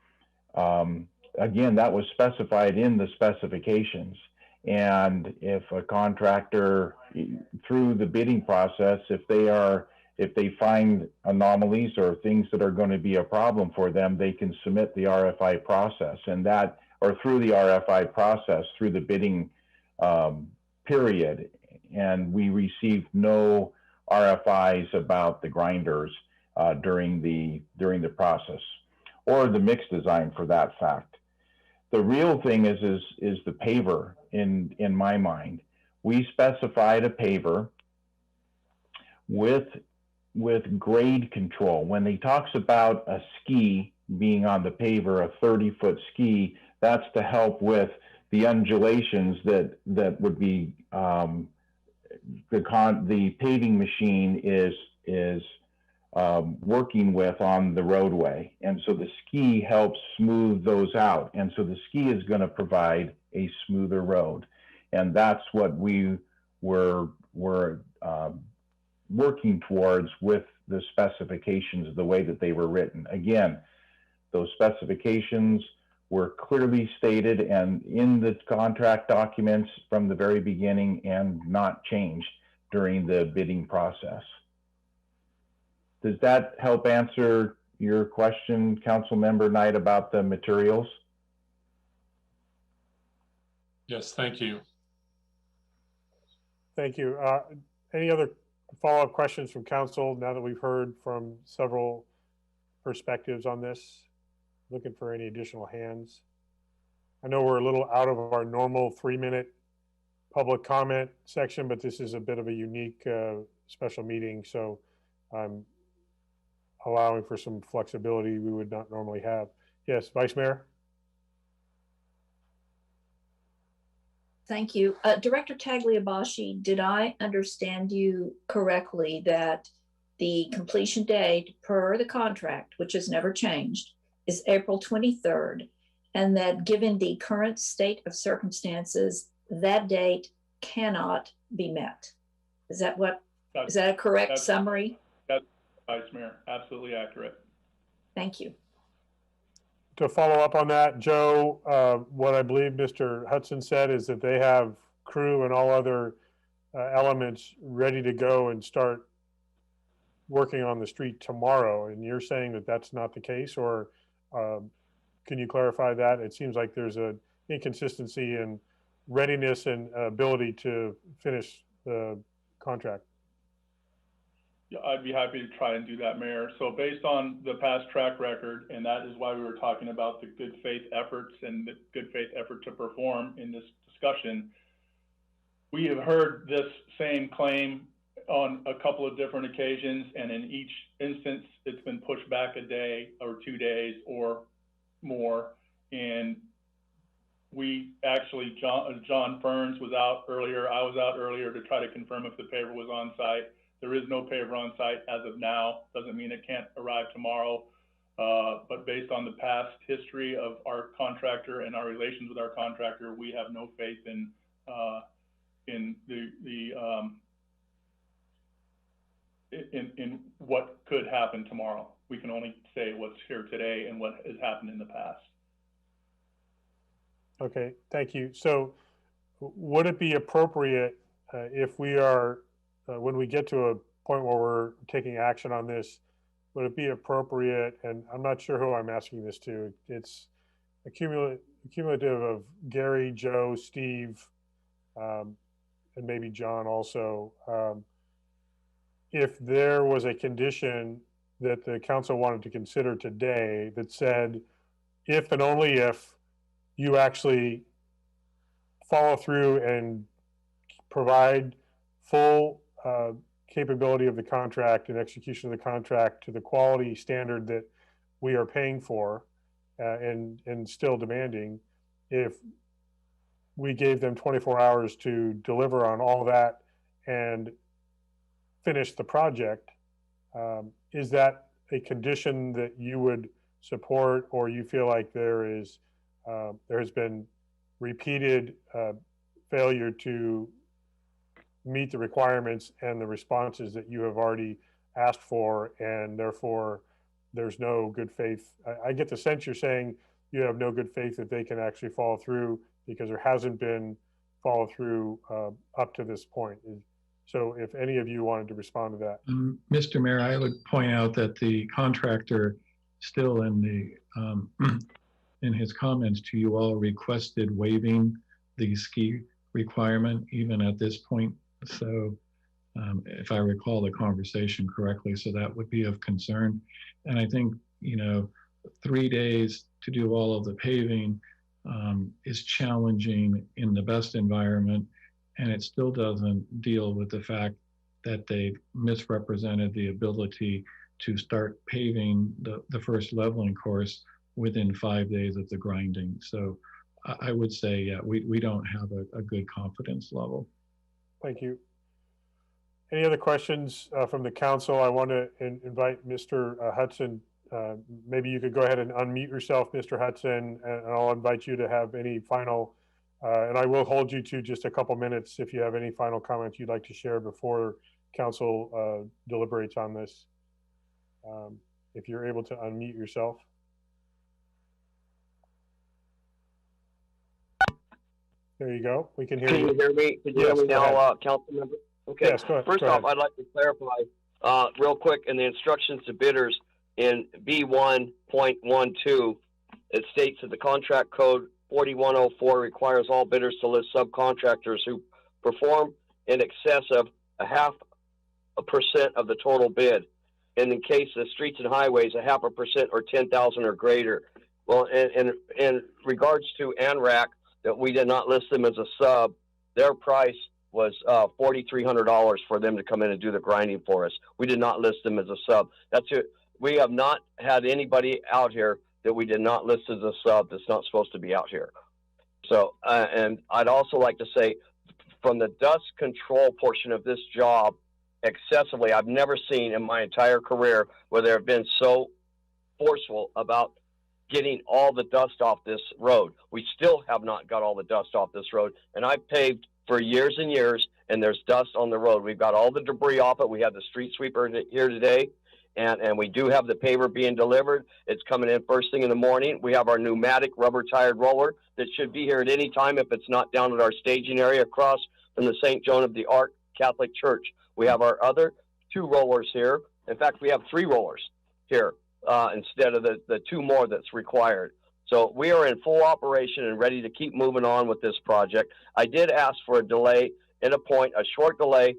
Again, that was specified in the specifications. And if a contractor, through the bidding process, if they find anomalies or things that are going to be a problem for them, they can submit the RFI process, or through the RFI process, through the bidding period. And we received no RFIs about the grinders during the process, or the mix design for that fact. The real thing is the paver in my mind. We specified a paver with grade control. When he talks about a ski being on the paver, a 30-foot ski, that's to help with the undulations that would be the paving machine is working with on the roadway. And so the ski helps smooth those out. And so the ski is going to provide a smoother road. And that's what we were working towards with the specifications the way that they were written. Again, those specifications were clearly stated and in the contract documents from the very beginning and not changed during the bidding process. Does that help answer your question, Councilmember Knight, about the materials? Yes, thank you. Thank you. Any other follow-up questions from council now that we've heard from several perspectives on this? Looking for any additional hands. I know we're a little out of our normal 3-minute public comment section, but this is a bit of a unique special meeting, so I'm allowing for some flexibility we would not normally have. Yes, Vice Mayor? Thank you. Director Tagliabashi, did I understand you correctly that the completion date per the contract, which has never changed, is April 23rd, and that given the current state of circumstances, that date cannot be met? Is that a correct summary? That's Vice Mayor, absolutely accurate. Thank you. To follow up on that, Joe, what I believe Mr. Hudson said is that they have crew and all other elements ready to go and start working on the street tomorrow. And you're saying that that's not the case, or can you clarify that? It seems like there's an inconsistency in readiness and ability to finish the contract. Yeah, I'd be happy to try and do that, Mayor. So based on the past track record, and that is why we were talking about the good faith efforts and the good faith effort to perform in this discussion, we have heard this same claim on a couple of different occasions, and in each instance, it's been pushed back a day or 2 days or more. And we actually, John Ferns was out earlier, I was out earlier to try to confirm if the paver was on site. There is no paver on site as of now. Doesn't mean it can't arrive tomorrow. But based on the past history of our contractor and our relations with our contractor, we have no faith in what could happen tomorrow. We can only say what's here today and what has happened in the past. Okay, thank you. So would it be appropriate if we are, when we get to a point where we're taking action on this, would it be appropriate, and I'm not sure who I'm asking this to, it's a cumulative of Gary, Joe, Steve, and maybe John also. If there was a condition that the council wanted to consider today that said, if and only if you actually follow through and provide full capability of the contract and execution of the contract to the quality standard that we are paying for and still demanding, if we gave them 24 hours to deliver on all that and finish the project, is that a condition that you would support, or you feel like there has been repeated failure to meet the requirements and the responses that you have already asked for, and therefore there's no good faith? I get the sense you're saying you have no good faith that they can actually follow through because there hasn't been follow through up to this point. So if any of you wanted to respond to that. Mr. Mayor, I would point out that the contractor still in his comments to you all requested waiving the ski requirement even at this point. So if I recall the conversation correctly, so that would be of concern. And I think, 3 days to do all of the paving is challenging in the best environment. And it still doesn't deal with the fact that they misrepresented the ability to start paving the first leveling course within 5 days of the grinding. So I would say, yeah, we don't have a good confidence level. Thank you. Any other questions from the council? I want to invite Mr. Hudson. Maybe you could go ahead and unmute yourself, Mr. Hudson, and I'll invite you to have any final, and I will hold you to just a couple minutes if you have any final comments you'd like to share before council deliberates on this. If you're able to unmute yourself. There you go. We can hear Can you. you hear me? Can you Yes, hear me go now, ahead. council member? Okay. Yes, go ahead. First go off, ahead. I'd like to clarify real quick in the instructions to bidders in B1.12, it states that the contract code 4104 requires all bidders to list subcontractors who perform in excess of 0.5% of the total bid. And in case of streets and highways, 0.5% or 10,000 or greater. Well, in regards to ANRAC, that we did not list them as a sub, their price was $4,300 for them to come in and do the grinding for us. We did not list them as a sub. That's it. We have not had anybody out here that we did not list as a sub that's not supposed to be out here. So, and I'd also like to say, from the dust control portion of this job, excessively, I've never seen in my entire career where they've been so forceful about getting all the dust off this road. We still have not got all the dust off this road, and I've paved for years and years, and there's dust on the road. We've got all the debris off it. We have the street sweeper here today, and we do have the paver being delivered. It's coming in first thing in the morning. We have our pneumatic rubber-tired roller that should be here at any time if it's not down at our staging area across from the St. Joan of the Arc Catholic Church. We have our other 2 rollers here. In fact, we have 3 rollers here instead of the 2 more that's required. So we are in full operation and ready to keep moving on with this project. I did ask for a delay in a short delay.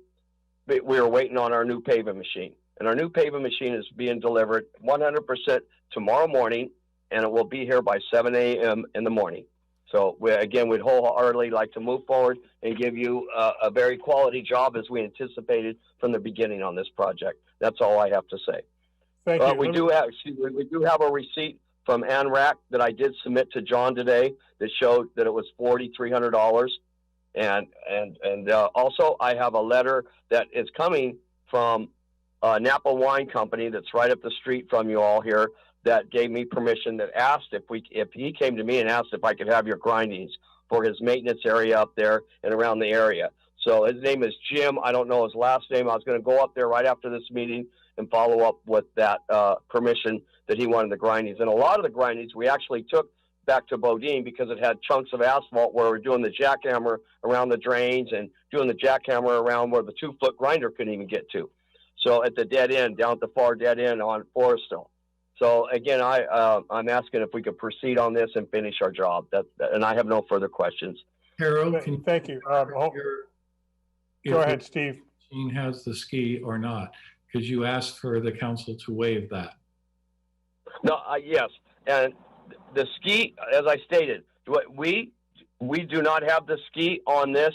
But we are waiting on our new paving machine. And our new paving machine is being delivered 100% tomorrow morning, and it will be here by 7 a.m. in the morning. So we'd wholeheartedly like to move forward and give you a very quality job as we anticipated from the beginning on this project. That's all I have to say. Thank you. We do have a receipt from ANRAC that I did submit to John today that showed that it was $4,300. And also I have a letter that is coming from Napa Wine Company that's right up the street from you all here that gave me permission, that asked if he came to me and asked if I could have your grindings for his maintenance area up there and around the area. So his name is Jim. I don't know his last name. I was going to go up there right after this meeting and follow up with that permission that he wanted the grindings. And a lot of the grindings we actually took back to Bodine because it had chunks of asphalt where we're doing the jackhammer around the drains and doing the jackhammer around where the 2-foot grinder couldn't even get to. So at the dead end, down at the far dead end on Forestville. So again, I'm asking if we could proceed on this and finish our job. And I have no further questions. Harold, Thank you. Go ahead, Steve. Machine has the ski or not? Because you asked for the council to waive that. No, yes, and the ski, as I stated, we do not have the ski on this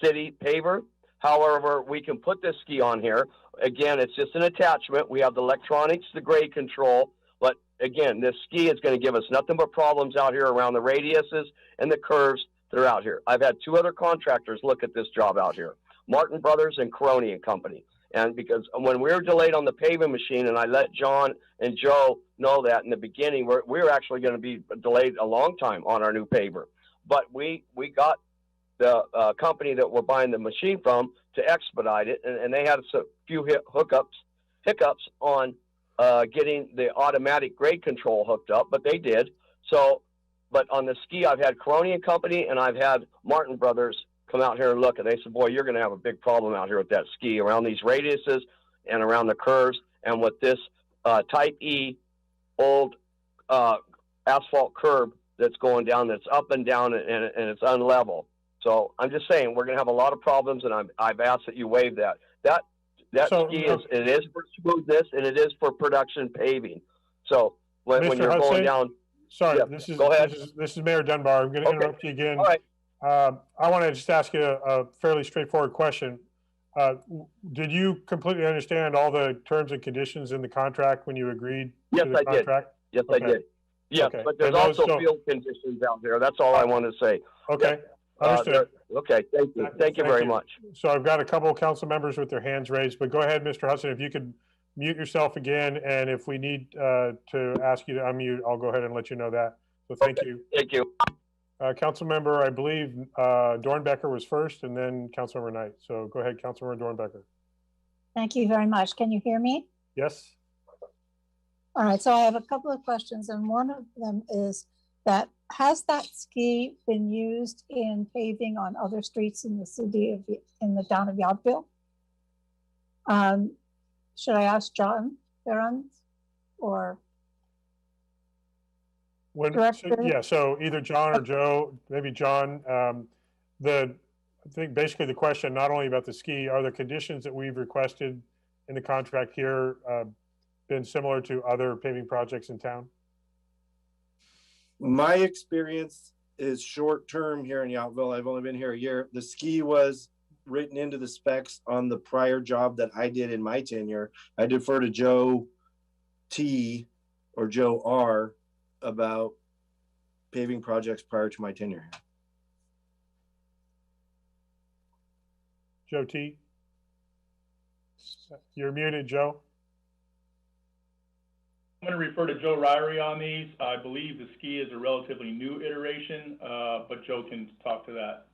city paver. However, we can put this ski on here. Again, it's just an attachment. We have the electronics, the grade control. But again, this ski is going to give us nothing but problems out here around the radiuses and the curves that are out here. I've had 2 other contractors look at this job out here, Martin Brothers and Caroni and Company. And because when we were delayed on the paving machine, and I let John and Joe know that in the beginning, we were actually going to be delayed a long time on our new paver. But we got the company that we're buying the machine from to expedite it, and they had a few hiccups on getting the automatic grade control hooked up, but they did. So, but on the ski, I've had Caroni and Company and I've had Martin Brothers come out here and look, and they said, boy, you're going to have a big problem out here with that ski around these radiuses and around the curves, and with this type E old asphalt curb that's going down, that's up and down, and it's unlevel. So I'm just saying, we're going to have a lot of problems, and I've asked that you waive that. That ski it is for smoothness, and it is for production paving. So when you're Hudson, going down. Sorry, Yeah, go ahead. This is Mayor Dunbar. I'm going to interrupt you again. All right. I want to just ask you a fairly straightforward question. Did you completely understand all the terms and conditions in the contract when you agreed to the contract? Yes, I did. Yes, okay. But there's also field conditions out there. That's all I want to say. Okay, understood. Okay, thank you. Thank you very much. So I've got a couple of council members with their hands raised, but go ahead, Mr. Hudson, if you could mute yourself again, and if we need to ask you to unmute, I'll go ahead and let you know that. So thank you. Thank you. Councilmember, I believe Dornbecker was first, and then Councilmember Knight. So go ahead, Councilmember Dornbecker. Thank you very much. Can you hear me? Yes. All right, so I have a couple of questions, and one of them is that has that ski been used in paving on other streets in the city of, in the town of Yountville? Should I ask John Ferrand or? So either John or Joe, maybe John. I think basically the question, not only about the ski, are the conditions that we've requested in the contract here been similar to other paving projects in town? My experience is short-term here in Yountville. I've only been here a year. The ski was written into the specs on the prior job that I did in my tenure. I defer to Joe T or Joe R about paving projects prior to my tenure. Joe T. You're muted, Joe. I'm going to refer to Joe Ryrie on these. I believe the ski is a relatively new iteration, but Joe can talk to that.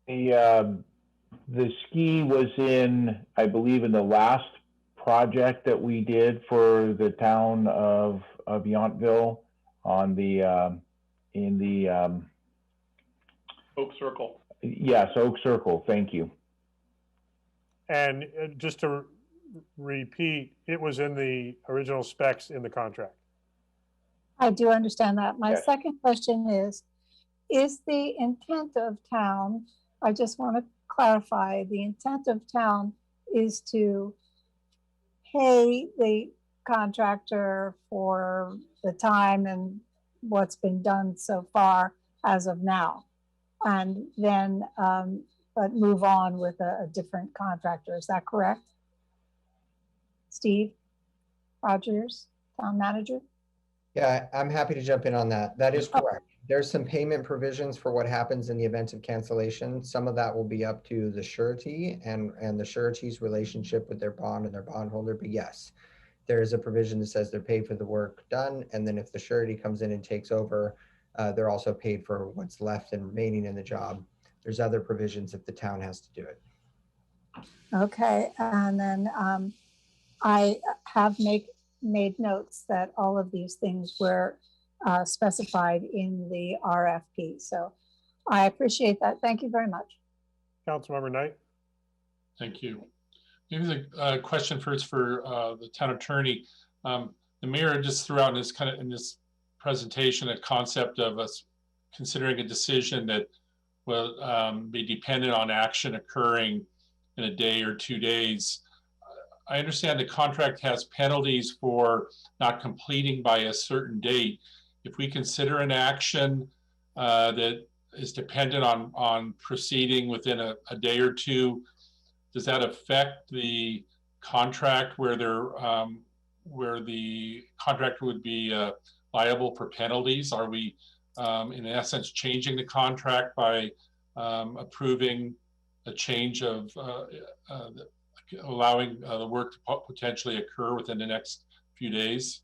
The ski was in, I believe, in the last project that we did for the town of Yountville on the in the Oak Circle. Yes, Oak Circle. Thank you. And just to repeat, it was in the original specs in the contract. I do understand that. My Yes. second question is the intent of town, I just want to clarify, the intent of town is to pay the contractor for the time and what's been done so far as of now, and then but move on with a different contractor. Is that correct? Steve Rogers, town manager? Yeah, I'm happy to jump in on that. That is correct. There's some payment provisions for what happens in the event of cancellation. Some of that will be up to the surety and the surety's relationship with their bond and their bondholder. But yes, there is a provision that says they're paid for the work done. And then if the surety comes in and takes over, they're also paid for what's left and remaining in the job. There's other provisions if the town has to do it. Okay, and then I have made notes that all of these things were specified in the RFP. So I appreciate that. Thank you very much. Councilmember Knight. Thank you. Maybe the question first for the town attorney. The mayor just threw out in this presentation a concept of us considering a decision that will be dependent on action occurring in a day or 2 days. I understand the contract has penalties for not completing by a certain date. If we consider an action that is dependent on proceeding within a day or two, does that affect the contract where the contractor would be liable for penalties? Are we, in essence, changing the contract by approving a change of allowing the work to potentially occur within the next few days?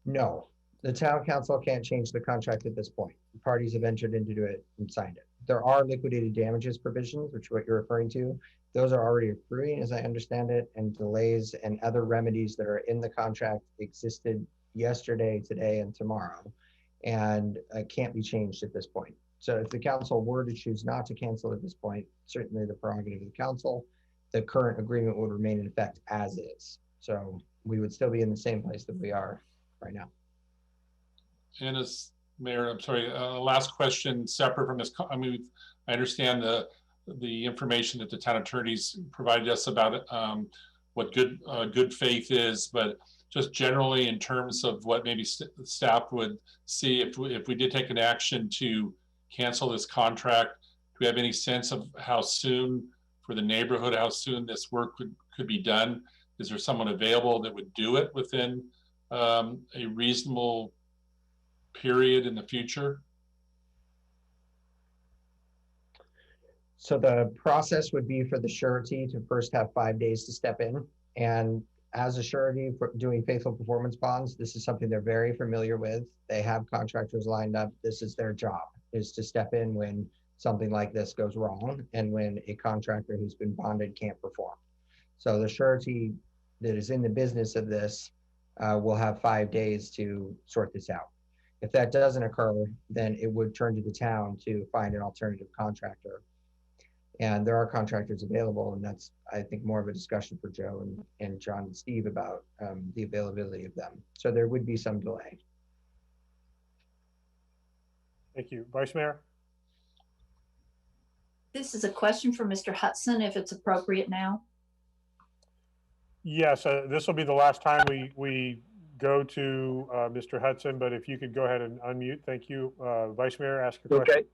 No, the town council can't change the contract at this point. The parties have entered into it and signed it. There are liquidated damages provisions, which is what you're referring to. Those are already accruing, as I understand it, and delays and other remedies that are in the contract existed yesterday, today, and tomorrow, and can't be changed at this point. So if the council were to choose not to cancel at this point, certainly the prerogative of the council, the current agreement would remain in effect as is. So we would still be in the same place that we are right now. And as Mayor, I'm sorry, last question separate from this. I mean, I understand the information that the town attorneys provided us about what good faith is, but just generally in terms of what maybe staff would see if we did take an action to cancel this contract, do we have any sense of how soon for the neighborhood, how soon this work could be done? Is there someone available that would do it within a reasonable period in the future? So the process would be for the surety to first have 5 days to step in. And as a surety for doing faithful performance bonds, this is something they're very familiar with. They have contractors lined up. This is their job, is to step in when something like this goes wrong and when a contractor who's been bonded can't perform. So the surety that is in the business of this will have 5 days to sort this out. If that doesn't occur, then it would turn to the town to find an alternative contractor. And there are contractors available, and that's, I think, more of a discussion for Joe and John and Steve about the availability of them. So there would be some delay. Thank you. Vice Mayor? This is a question for Mr. Hudson, if it's appropriate now. Yes, this will be the last time we go to Mr. Hudson, but if you could go ahead and unmute. Thank you. Vice Mayor, ask your question. Okay.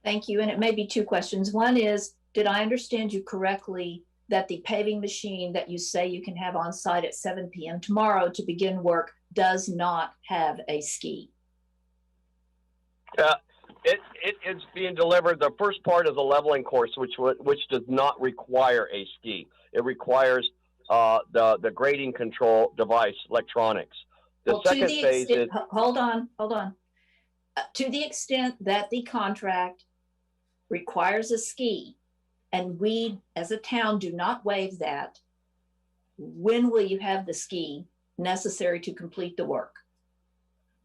Thank you. And it may be two questions. One is, did I understand you correctly that the paving machine that you say you can have on site at 7 p.m. tomorrow to begin work does not have a ski? It's being delivered. The first part is a leveling course, which does not require a ski. It requires the grading control device, electronics. The second phase is... Hold on. To the extent that the contract requires a ski, and we as a town do not waive that, when will you have the ski necessary to complete the work?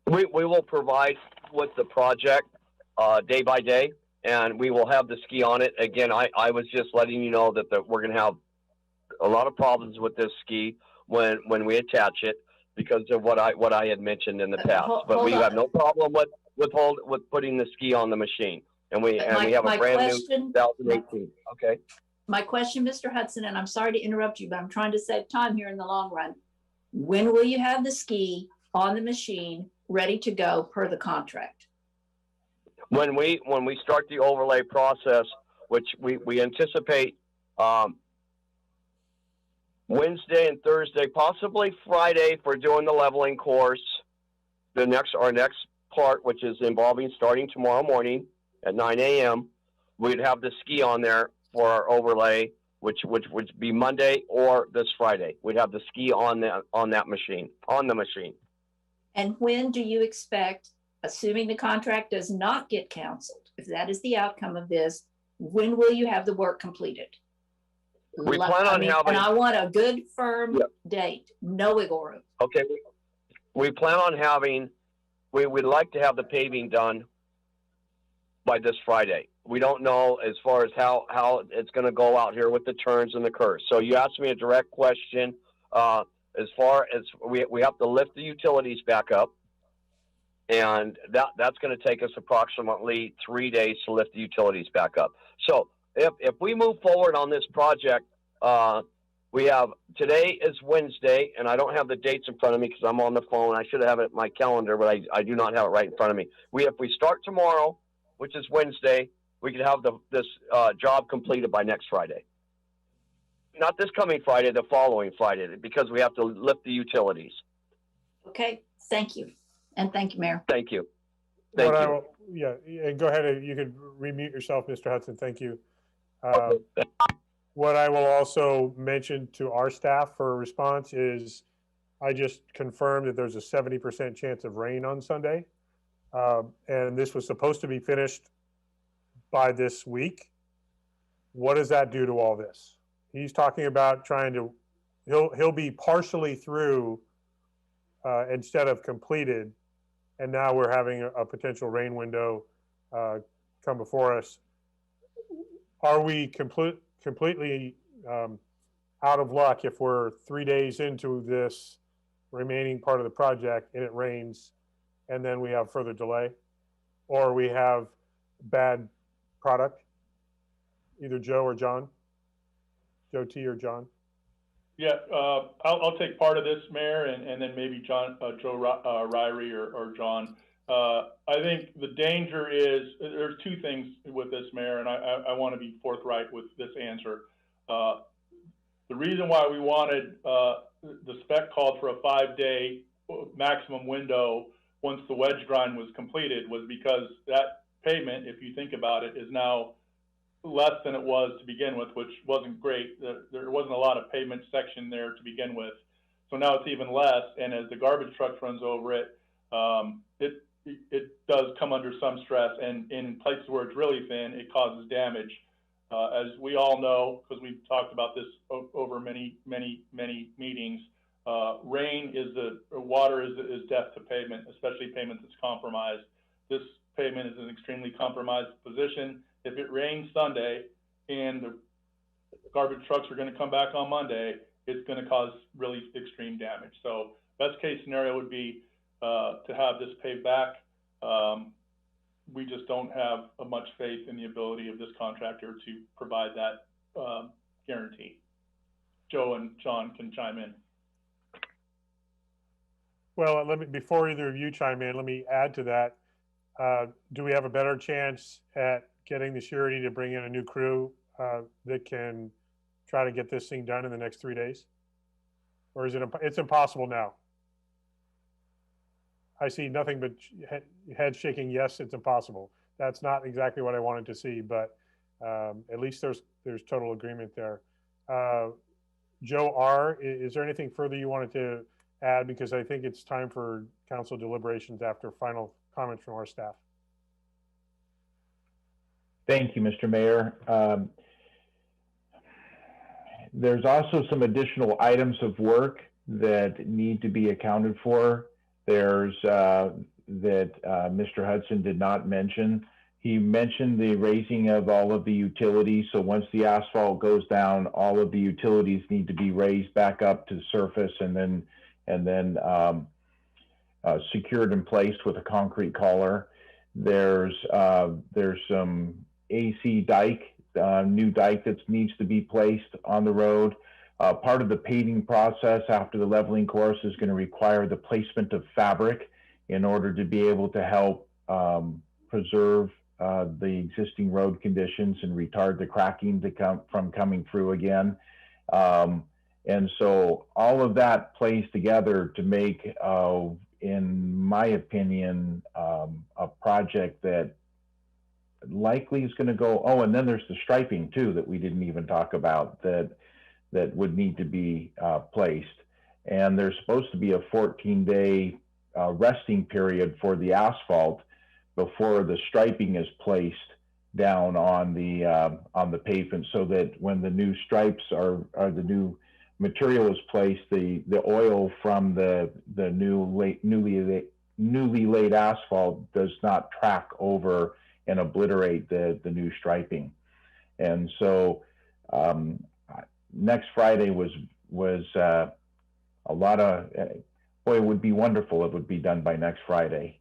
We will provide with the project day by day, and we will have the ski on it. Again, I was just letting you know that we're going to have a lot of problems with this ski when we attach it because of what I had mentioned in the past. But we have no problem with putting the ski on the machine, and we have a brand new 2018. Okay. My question, Mr. Hudson, and I'm sorry to interrupt you, but I'm trying to save time here in the long run. When will you have the ski on the machine ready to go per the contract? When we start the overlay process, which we anticipate Wednesday and Thursday, possibly Friday for doing the leveling course. Our next part, which is involving starting tomorrow morning at 9 a.m., we'd have the ski on there for our overlay, which would be Monday or this Friday. We'd have the ski on the machine. And when do you expect, assuming the contract does not get canceled, if that is the outcome of this, when will you have the work completed? We plan on having, and I want a good firm date, no wiggle room. Okay, we plan on having. We'd like to have the paving done by this Friday. We don't know as far as how it's going to go out here with the turns and the curves. So you asked me a direct question. As far as we have to lift the utilities back up, and that's going to take us approximately 3 days to lift the utilities back up. So if we move forward on this project, we have, today is Wednesday, and I don't have the dates in front of me because I'm on the phone. I should have it in my calendar, but I do not have it right in front of me. If we start tomorrow, which is Wednesday, we could have this job completed by next Friday. Not this coming Friday, the following Friday, because we have to lift the utilities. Okay, thank you. And thank you, Mayor. Thank you. Thank you. Yeah, and go ahead. You could remute yourself, Mr. Hudson. Thank you. What I will also mention to our staff for a response is I just confirmed that there's a 70% chance of rain on Sunday. And this was supposed to be finished by this week. What does that do to all this? He's talking about trying to, he'll be partially through instead of completed. And now we're having a potential rain window come before us. Are we completely out of luck if we're 3 days into this remaining part of the project and it rains and then we have further delay, or we have bad product? Either Joe or John, Joe T or John. Yeah, I'll take part of this, Mayor, and then maybe Joe Ryrie or John. I think the danger is, there's two things with this, Mayor, and I want to be forthright with this answer. The reason why we wanted, the spec called for a 5-day maximum window once the wedge grind was completed was because that pavement, if you think about it, is now less than it was to begin with, which wasn't great. There wasn't a lot of pavement section there to begin with. So now it's even less, and as the garbage truck runs over it, it does come under some stress, and in places where it's really thin, it causes damage. As we all know, because we've talked about this over many meetings, water is death to pavement, especially pavement that's compromised. This pavement is an extremely compromised position. If it rains Sunday and the garbage trucks are going to come back on Monday, it's going to cause really extreme damage. So best case scenario would be to have this paved back. We just don't have much faith in the ability of this contractor to provide that guarantee. Joe and John can chime in. Well, before either of you chime in, let me add to that. Do we have a better chance at getting the surety to bring in a new crew that can try to get this thing done in the next 3 days? Or is it's impossible now? I see nothing but head shaking. Yes, it's impossible. That's not exactly what I wanted to see, but at least there's total agreement there. Joe R., is there anything further you wanted to add? Because I think it's time for council deliberations after final comments from our staff. Thank you, Mr. Mayor. There's also some additional items of work that need to be accounted for. There's that Mr. Hudson did not mention. He mentioned the raising of all of the utilities. So once the asphalt goes down, all of the utilities need to be raised back up to the surface and then secured and placed with a concrete collar. There's some AC dike, new dike that needs to be placed on the road. Part of the paving process after the leveling course is going to require the placement of fabric in order to be able to help preserve the existing road conditions and retard the cracking from coming through again. And so all of that plays together to make, in my opinion, a project that likely is going to go. Oh, and then there's the striping too that we didn't even talk about that would need to be placed. And there's supposed to be a 14-day resting period for the asphalt before the striping is placed down on the pavement, so that when the new stripes are the new material is placed, the oil from the newly laid asphalt does not track over and obliterate the new striping. And so next Friday was a lot of, boy, it would be wonderful if it would be done by next Friday,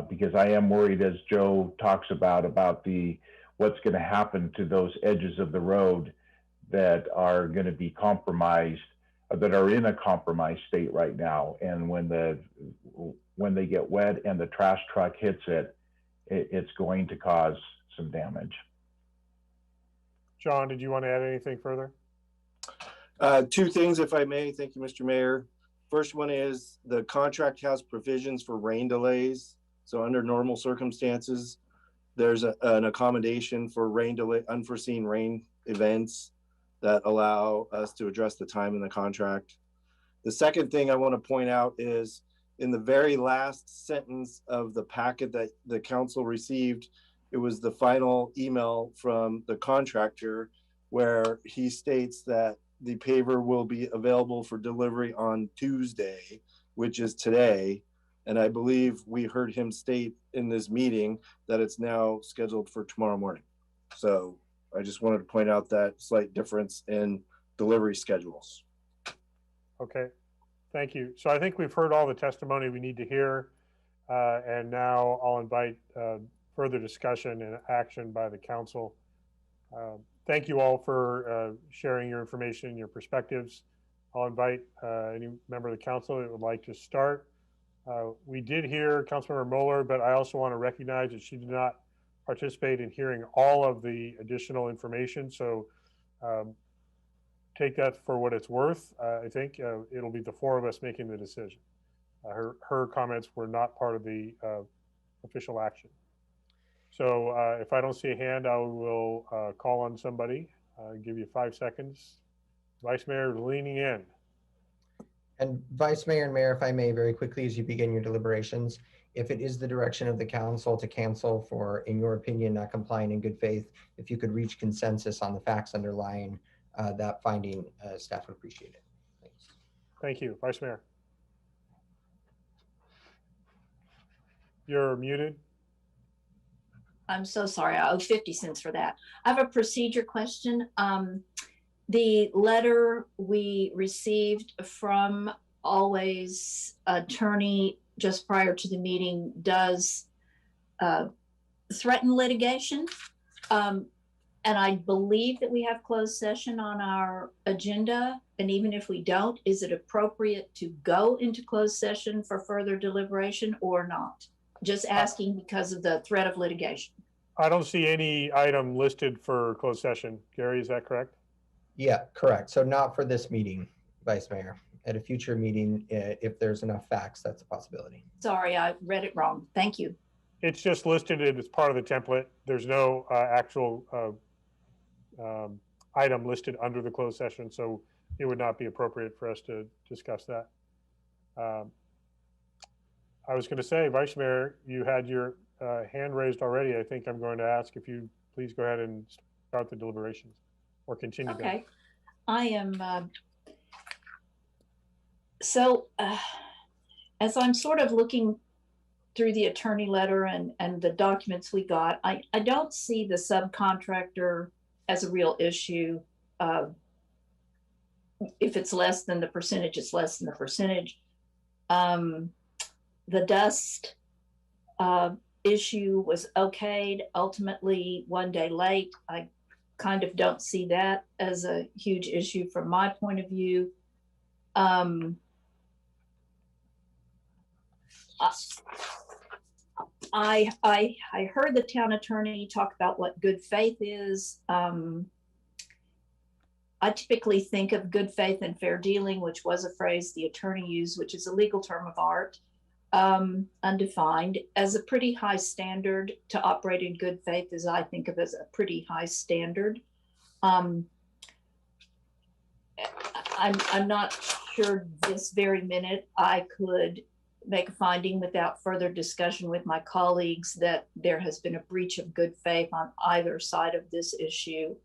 because I am worried, as Joe talks about what's going to happen to those edges of the road that are going to be compromised, that are in a compromised state right now. And when they get wet and the trash truck hits it's going to cause some damage. John, did you want to add anything further? Two things, if I may. Thank you, Mr. Mayor. First one is the contract has provisions for rain delays. So under normal circumstances, there's an accommodation for unforeseen rain events that allow us to address the time in the contract. The second thing I want to point out is in the very last sentence of the packet that the council received, it was the final email from the contractor where he states that the paver will be available for delivery on Tuesday, which is today. And I believe we heard him state in this meeting that it's now scheduled for tomorrow morning. So I just wanted to point out that slight difference in delivery schedules. Okay, thank you. So I think we've heard all the testimony we need to hear. And now I'll invite further discussion and action by the council. Thank you all for sharing your information and your perspectives. I'll invite any member of the council that would like to start. We did hear Councilmember Moeller, but I also want to recognize that she did not participate in hearing all of the additional information. So take that for what it's worth. I think it'll be the four of us making the decision. Her comments were not part of the official action. So if I don't see a hand, I will call on somebody. Give you 5 seconds. Vice Mayor leaning in. And Vice Mayor and Mayor, if I may, very quickly as you begin your deliberations, if it is the direction of the council to cancel for, in your opinion, not complying in good faith, if you could reach consensus on the facts underlying that finding, staff would appreciate it. Thanks. Thank you. Vice Mayor. You're muted. I'm so sorry. I owe 50 cents for that. I have a procedure question. The letter we received from Always attorney just prior to the meeting does threaten litigation. And I believe that we have closed session on our agenda. And even if we don't, is it appropriate to go into closed session for further deliberation or not? Just asking because of the threat of litigation. I don't see any item listed for closed session. Gary, is that correct? Yeah, correct. So not for this meeting, Vice Mayor. At a future meeting, if there's enough facts, that's a possibility. Sorry, I read it wrong. Thank you. It's just listed as part of the template. There's no actual item listed under the closed session, so it would not be appropriate for us to discuss that. I was going to say, Vice Mayor, you had your hand raised already. I think I'm going to ask if you please go ahead and start the deliberations or continue. Okay. Them. I am, as I'm sort of looking through the attorney letter and the documents we got, I don't see the subcontractor as a real issue. If it's less than the percentage, it's less than the percentage. The dust issue was okayed, ultimately 1 day late. I kind of don't see that as a huge issue from my point of view. I heard the town attorney talk about what good faith is. I typically think of good faith and fair dealing, which was a phrase the attorney used, which is a legal term of art, undefined, as a pretty high standard to operate in good faith, as I think of as a pretty high standard. I'm not sure this very minute I could make a finding without further discussion with my colleagues that there has been a breach of good faith on either side of this issue.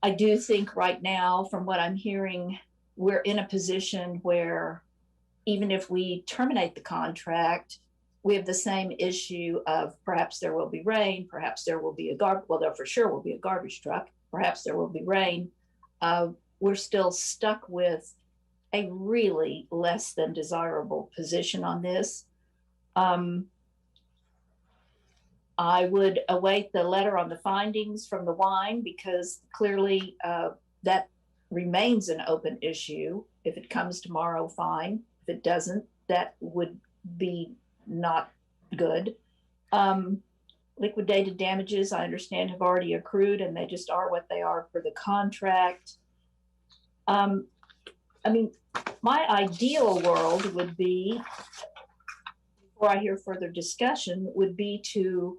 I do think right now, from what I'm hearing, we're in a position where even if we terminate the contract, we have the same issue of perhaps there will be rain, perhaps there will be well, there for sure will be a garbage truck, perhaps there will be rain. We're still stuck with a really less than desirable position on this. I would await the letter on the findings from the wine because clearly that remains an open issue. If it comes tomorrow, fine. If it doesn't, that would be not good. Liquidated damages, I understand, have already accrued and they just are what they are for the contract. I mean, my ideal world would be, before I hear further discussion, would be to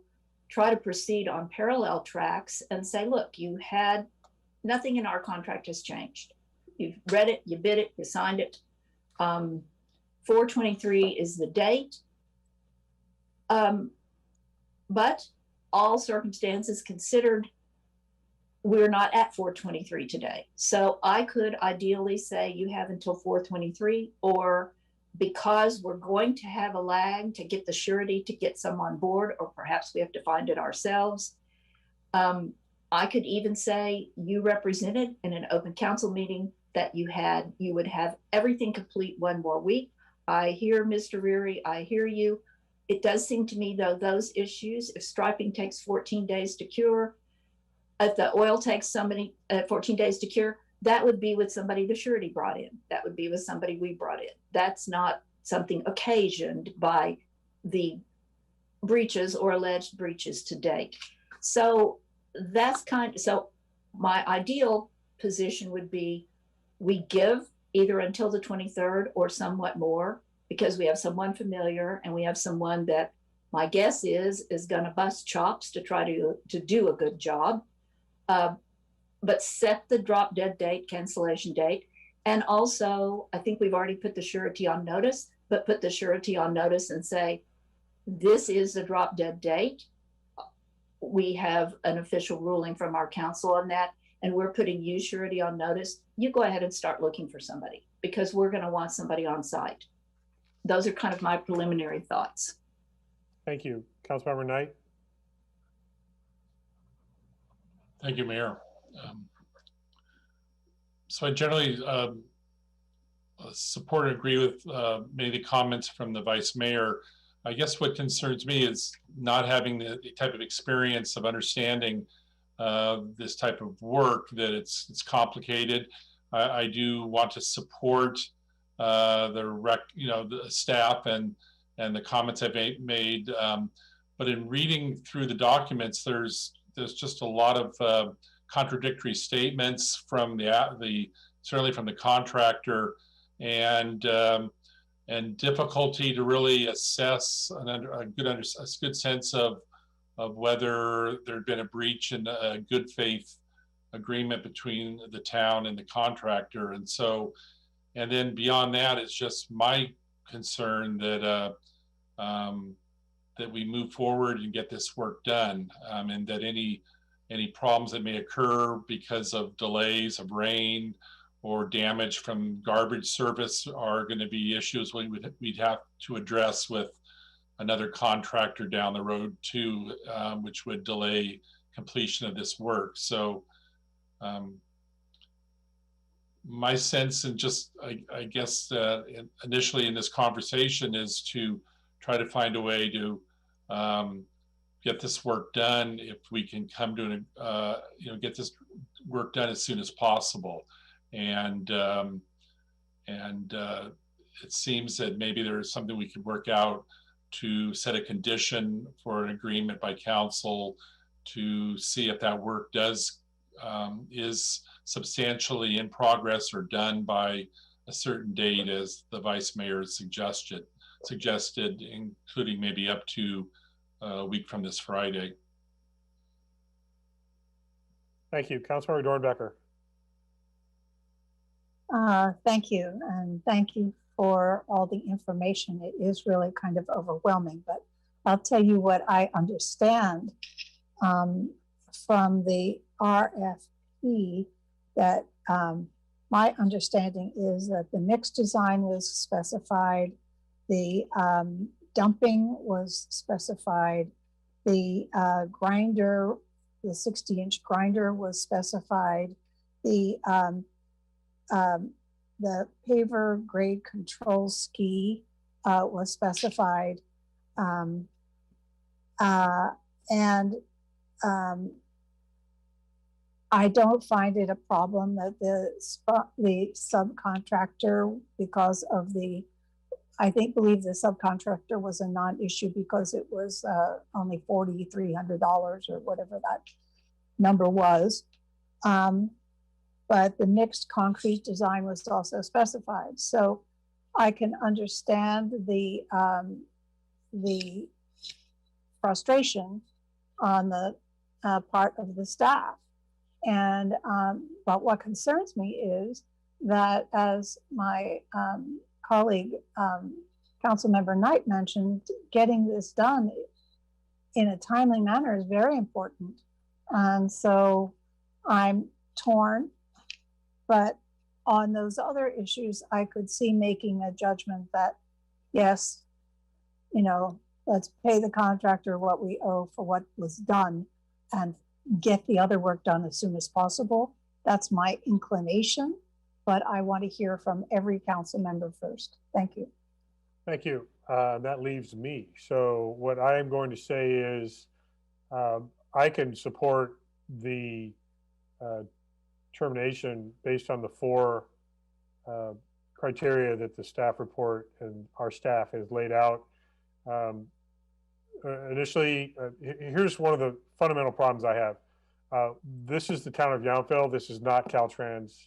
try to proceed on parallel tracks and say, look, you had nothing in our contract has changed. You've read it, you bid it, you signed it. 4/23 is the date. But all circumstances considered, we're not at 4/23 today. So I could ideally say you have until 4/23, or because we're going to have a lag to get the surety to get some on board, or perhaps we have to find it ourselves. I could even say you represented in an open council meeting that you would have everything complete 1 more week. I hear Mr. Reary, I hear you. It does seem to me though, those issues, if striping takes 14 days to cure, if the oil takes 14 days to cure, that would be with somebody the surety brought in. That would be with somebody we brought in. That's not something occasioned by the breaches or alleged breaches to date. So that's so my ideal position would be we give either until the 23rd or somewhat more, because we have someone familiar and we have someone that my guess is going to bust chops to try to do a good job. But set the drop dead date, cancellation date. And also, I think we've already put the surety on notice but put the surety on notice and say, this is the drop dead date. We have an official ruling from our council on that, and we're putting you surety on notice. You go ahead and start looking for somebody, because we're going to want somebody on site. Those are kind of my preliminary thoughts. Thank you. Councilmember Knight. Thank you, Mayor. So I generally support and agree with many of the comments from the Vice Mayor. I guess what concerns me is not having the type of experience of understanding this type of work, that it's complicated. I do want to support the staff and the comments I've made. But in reading through the documents, there's just a lot of contradictory statements from certainly from the contractor, and difficulty to really assess a good sense of whether there'd been a breach in a good faith agreement between the town and the contractor. And so, and then beyond that, it's just my concern that that we move forward and get this work done, and that any problems that may occur because of delays of rain or damage from garbage service are going to be issues we'd have to address with another contractor down the road too, which would delay completion of this work. So my sense, and just I guess initially in this conversation, is to try to find a way to get this work done. If we can come to get this work done as soon as possible, and it seems that maybe there is something we could work out to set a condition for an agreement by council to see if that work is substantially in progress or done by a certain date, as the Vice Mayor suggested, including maybe up to a week from this Friday. Thank you. Councilmember Dornbecker. Thank you, and thank you for all the information. It is really kind of overwhelming, but I'll tell you what I understand from the RFP, that my understanding is that the mixed design was specified, the dumping was specified, the grinder, the 60-inch grinder was specified, the paver grade control ski was specified, and I don't find it a problem that the subcontractor, because of I believe the subcontractor was a non-issue because it was only $4,300 or whatever that number was. But the mixed concrete design was also specified. So I can understand the frustration on the part of the staff. And but what concerns me is that, as my colleague, Councilmember Knight mentioned, getting this done in a timely manner is very important. And so I'm torn, but on those other issues, I could see making a judgment that, yes, let's pay the contractor what we owe for what was done and get the other work done as soon as possible. That's my inclination, but I want to hear from every council member first. Thank you. Thank you. That leaves me. So what I am going to say is I can support the termination based on the 4 criteria that the staff report and our staff has laid out. Initially, here's one of the fundamental problems I have. This is the town of Yountville. This is not Caltrans.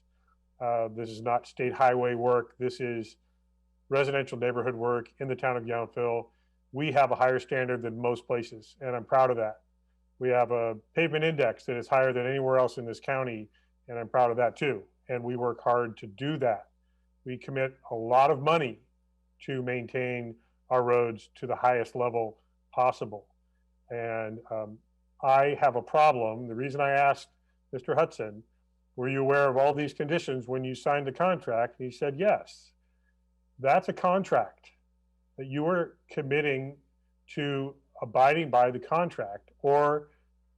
This is not state highway work. This is residential neighborhood work in the town of Yountville. We have a higher standard than most places, and I'm proud of that. We have a pavement index that is higher than anywhere else in this county, and I'm proud of that too. And we work hard to do that. We commit a lot of money to maintain our roads to the highest level possible. And I have a problem. The reason I asked Mr. Hudson, were you aware of all these conditions when you signed the contract? He said, yes. That's a contract that you are committing to abiding by the contract, or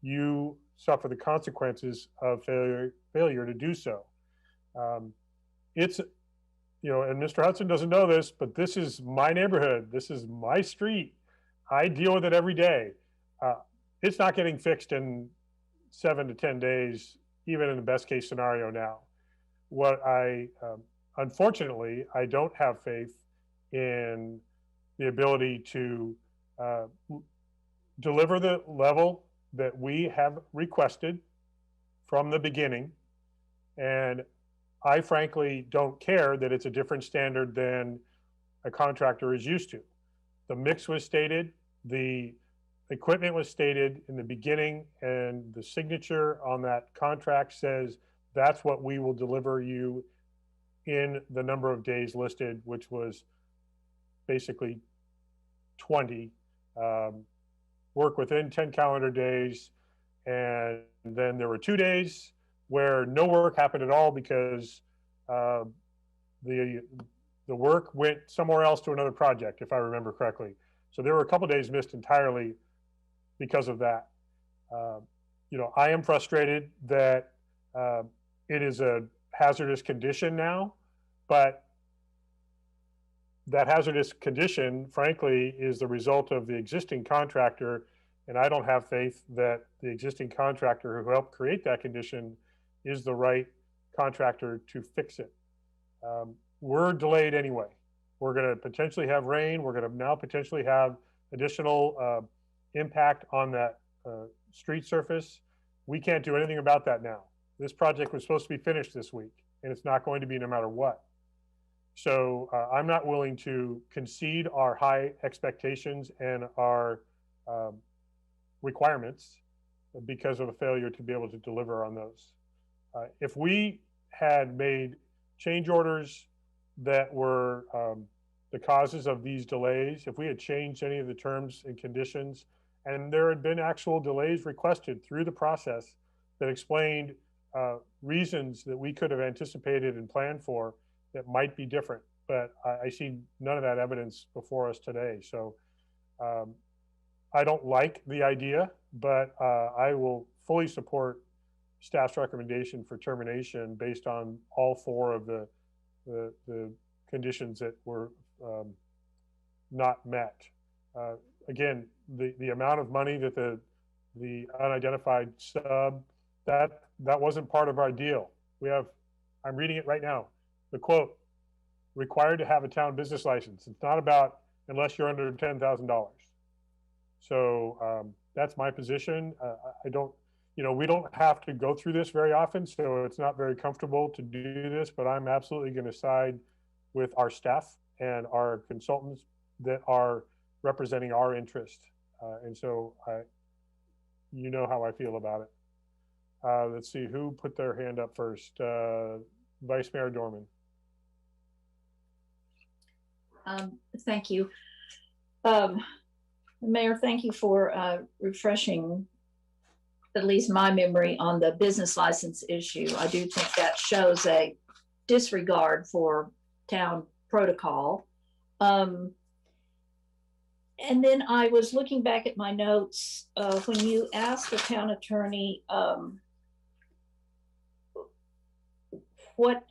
you suffer the consequences of failure to do so. It's, you know, and Mr. Hudson doesn't know this, but this is my neighborhood. This is my street. I deal with it every day. It's not getting fixed in 7 to 10 days, even in the best case scenario now. What unfortunately, I don't have faith in the ability to deliver the level that we have requested from the beginning. And I frankly don't care that it's a different standard than a contractor is used to. The mix was stated, the equipment was stated in the beginning, and the signature on that contract says that's what we will deliver you in the number of days listed, which was basically 20. Work within 10 calendar days. And then there were 2 days where no work happened at all because the work went somewhere else to another project, if I remember correctly. So there were a couple of days missed entirely because of that. You know, I am frustrated that it is a hazardous condition now, but that hazardous condition, frankly, is the result of the existing contractor. And I don't have faith that the existing contractor who helped create that condition is the right contractor to fix it. We're delayed anyway. We're going to potentially have rain. We're going to now potentially have additional impact on that street surface. We can't do anything about that now. This project was supposed to be finished this week, and it's not going to be no matter what. So I'm not willing to concede our high expectations and our requirements because of a failure to be able to deliver on those. If we had made change orders that were the causes of these delays, if we had changed any of the terms and conditions, and there had been actual delays requested through the process that explained reasons that we could have anticipated and planned for that might be different, but I see none of that evidence before us today. So I don't like the idea, but I will fully support staff's recommendation for termination based on all 4 of the conditions that were not met. Again, the amount of money that the unidentified sub, that wasn't part of our deal. We have, I'm reading it right now, the quote, required to have a town business license. It's not about unless you're under $10,000. So that's my position. I don't, you know, we don't have to go through this very often, so it's not very comfortable to do this, but I'm absolutely going to side with our staff and our consultants that are representing our interest. And so you know how I feel about it. Let's see, who put their hand up first? Vice Mayor Dorman. Thank you. Mayor, thank you for refreshing at least my memory on the business license issue. I do think that shows a disregard for town protocol. And then I was looking back at my notes when you asked the town attorney what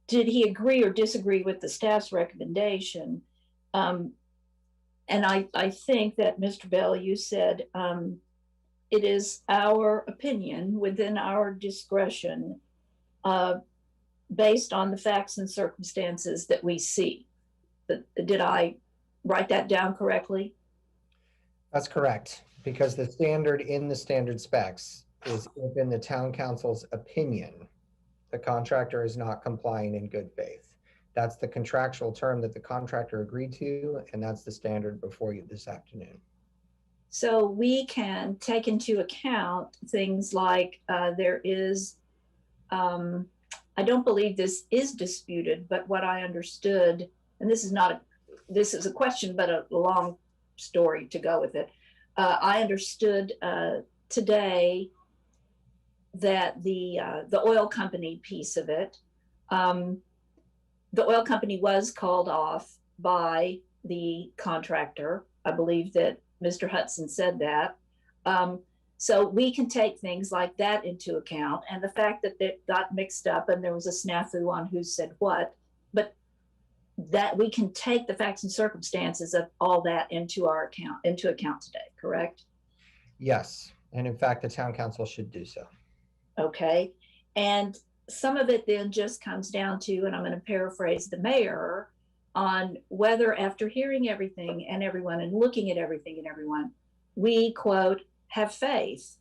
did he agree or disagree with the staff's recommendation. And I think that Mr. Bell, you said it is our opinion within our discretion based on the facts and circumstances that we see. Did I write that down correctly? That's correct, because the standard in the standard specs is if in the town council's opinion, the contractor is not complying in good faith. That's the contractual term that the contractor agreed to, and that's the standard before you this afternoon. So we can take into account things like there is, I don't believe this is disputed, but what I understood, and this is not this is a question, but a long story to go with it. I understood today that the oil company piece of it, the oil company was called off by the contractor. I believe that Mr. Hudson said that. So we can take things like that into account, and the fact that it got mixed up and there was a snafu on who said what, but that we can take the facts and circumstances of all that into account today, correct? Yes, and in fact, the town council should do so. Okay, and some of it then just comes down to, and I'm going to paraphrase the mayor, on whether after hearing everything and everyone and looking at everything and everyone, we, quote, have faith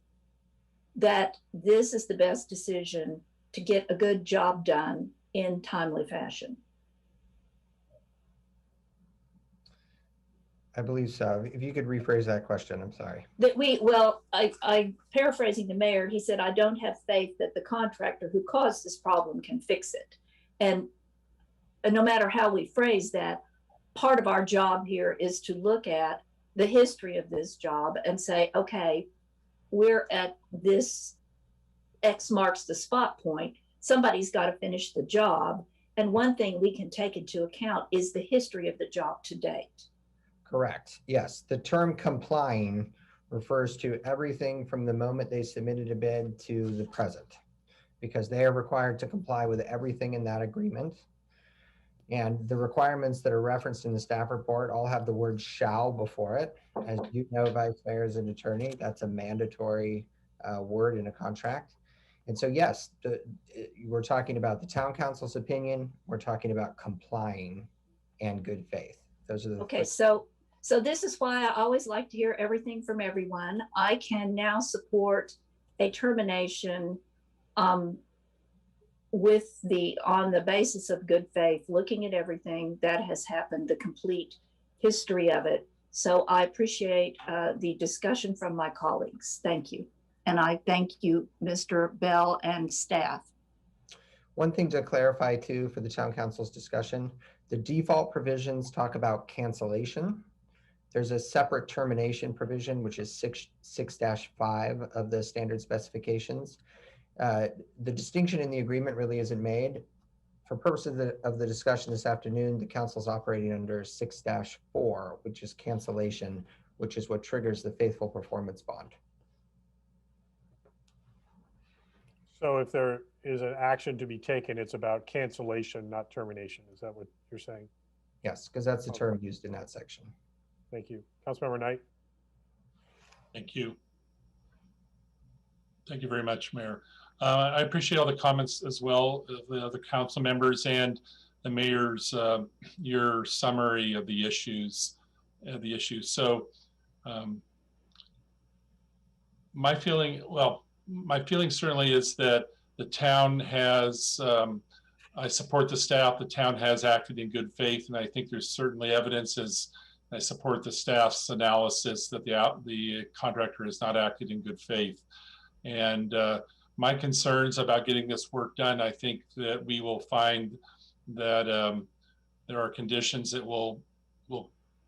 that this is the best decision to get a good job done in timely fashion. I believe so. If you could rephrase that question, I'm sorry. That we, well, I paraphrasing the mayor, he said, I don't have faith that the contractor who caused this problem can fix it. And no matter how we phrase that, part of our job here is to look at the history of this job and say, okay, we're at this X marks the spot point. Somebody's got to finish the job. And one thing we can take into account is the history of the job to date. Correct. Yes. The term complying refers to everything from the moment they submitted a bid to the present, because they are required to comply with everything in that agreement. And the requirements that are referenced in the staff report all have the word shall before it. As you know, Vice Mayor, as an attorney, that's a mandatory word in a contract. And so, yes, we're talking about the town council's opinion. We're talking about complying and good faith. Those are the okay. So this is why I always like to hear everything from everyone. I can now support a termination with on the basis of good faith, looking at everything that has happened, the complete history of it. So I appreciate the discussion from my colleagues. Thank you. And I thank you, Mr. Bell and staff. One thing to clarify too for the town council's discussion, the default provisions talk about cancellation. There's a separate termination provision, which is 6-5 of the standard specifications. The distinction in the agreement really isn't made. For purposes of the discussion this afternoon, the council's operating under 6-4, which is cancellation, which is what triggers the faithful performance bond. So if there is an action to be taken, it's about cancellation, not termination. Is that what you're saying? Yes, because that's the term used in that section. Thank you. Councilmember Knight. Thank you. Thank you very much, Mayor. I appreciate all the comments as well of the other council members and the mayor's your summary of the issues. So my feeling certainly is that the town has, I support the staff, the town has acted in good faith, and I think there's certainly evidence, as I support the staff's analysis, that the contractor has not acted in good faith. And my concerns about getting this work done, I think that we will find that there are conditions that will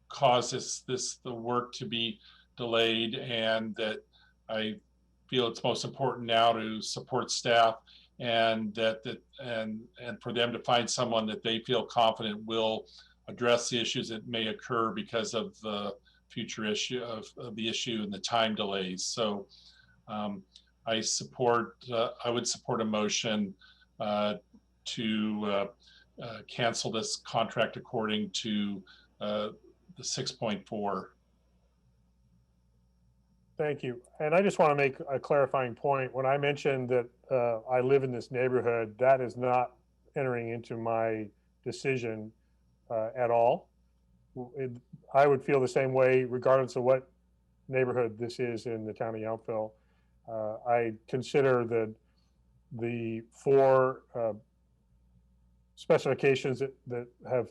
cause the work to be delayed, and that I feel it's most important now to support staff and for them to find someone that they feel confident will address the issues that may occur because of the future issue of the issue and the time delays. So I would support a motion to cancel this contract according to the 6.4. Thank you. And I just want to make a clarifying point. When I mentioned that I live in this neighborhood, that is not entering into my decision at all. I would feel the same way regardless of what neighborhood this is in the town of Yountville. I consider the four specifications that have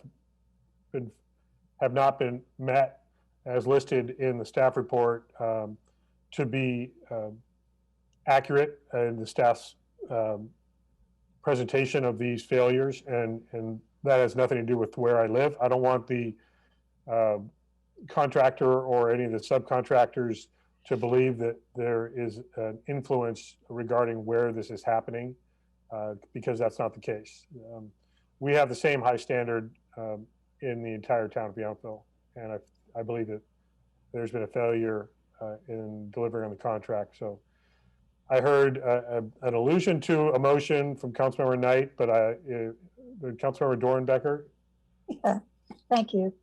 not been met as listed in the staff report to be accurate in the staff's presentation of these failures, and that has nothing to do with where I live. I don't want the contractor or any of the subcontractors to believe that there is an influence regarding where this is happening, because that's not the case. We have the same high standard in the entire town of Yountville, and I believe that there's been a failure in delivering on the contract. So I heard an allusion to a motion from Councilmember Knight, but Councilmember Dornbecker. Yeah, thank you.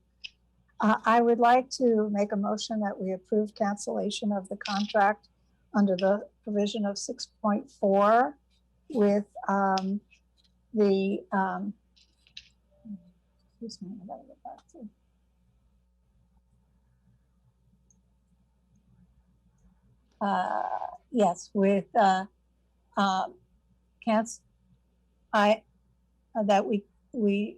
I would like to make a motion that we approve cancellation of the contract under the provision of 6.4 with excuse me, I gotta get back to. Yes, with that we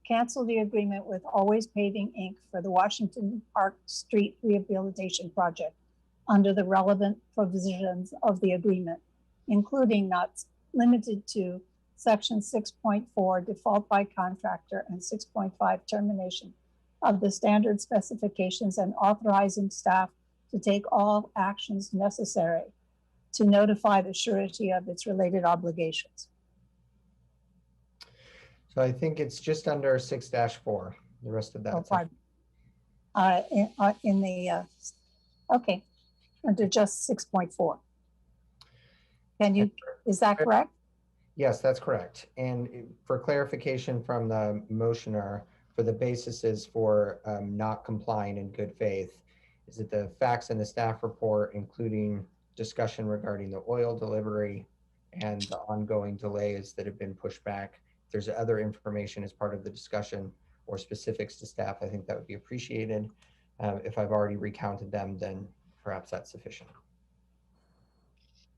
cancel the agreement with Always Paving Inc. for the Washington Park Street Rehabilitation Project under the relevant provisions of the agreement, including not limited to Section 6.4 default by contractor and 6.5 termination of the standard specifications, and authorizing staff to take all actions necessary to notify the surety of its related obligations. So I think it's just under 6-4, the rest of that. Oh, pardon. Okay, under just 6.4. Can you, is that correct? Yes, that's correct. And for clarification from the motioner, for the basis for not complying in good faith, is that the facts in the staff report, including discussion regarding the oil delivery and the ongoing delays that have been pushed back. If there's other information as part of the discussion or specifics to staff, I think that would be appreciated. If I've already recounted them, then perhaps that's sufficient.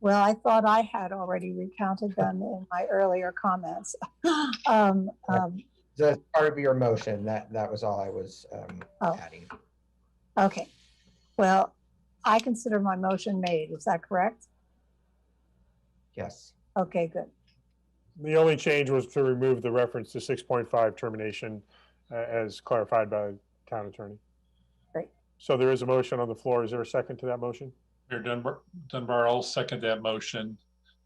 Well, I thought I had already recounted them in my earlier comments. That's part of your motion. That was all I was adding. Okay. Well, I consider my motion made. Is that correct? Yes. Okay, good. The only change was to remove the reference to 6.5 termination as clarified by the town attorney. Great. So there is a motion on the floor. Is there a second to that motion? Mayor Dunbar, I'll second that motion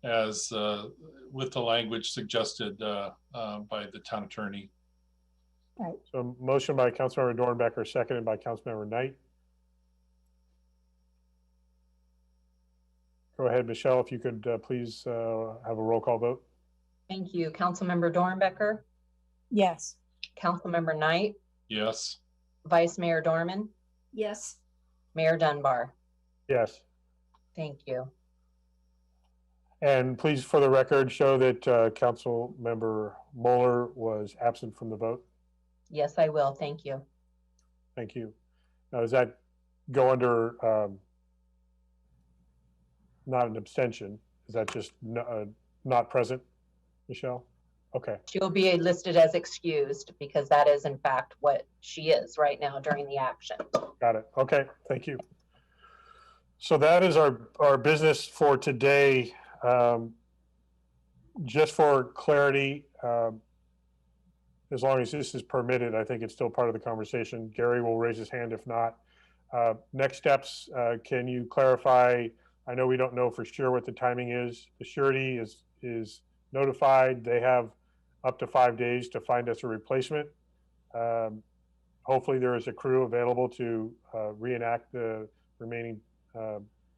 as with the language suggested by the town attorney. Right. So motion by Councilmember Dornbecker, seconded by Councilmember Knight. Go ahead, Michelle, if you could please have a roll call vote. Thank you. Councilmember Dornbecker, Yes. Councilmember Knight, Yes. Vice Mayor Dorman, Yes. Mayor Dunbar. Yes. Thank you. And please, for the record, show that Councilmember Moeller was absent from the vote. Yes, I will. Thank you. Thank you. Now, does that go under not an abstention? Is that just not present, Michelle? Okay. She'll be listed as excused because that is in fact what she is right now during the action. Got it. Okay, thank you. So that is our business for today. Just for clarity, as long as this is permitted, I think it's still part of the conversation. Gary will raise his hand if not. Next steps, can you clarify? I know we don't know for sure what the timing is. The surety is notified. They have up to 5 days to find us a replacement. Hopefully there is a crew available to reenact the remaining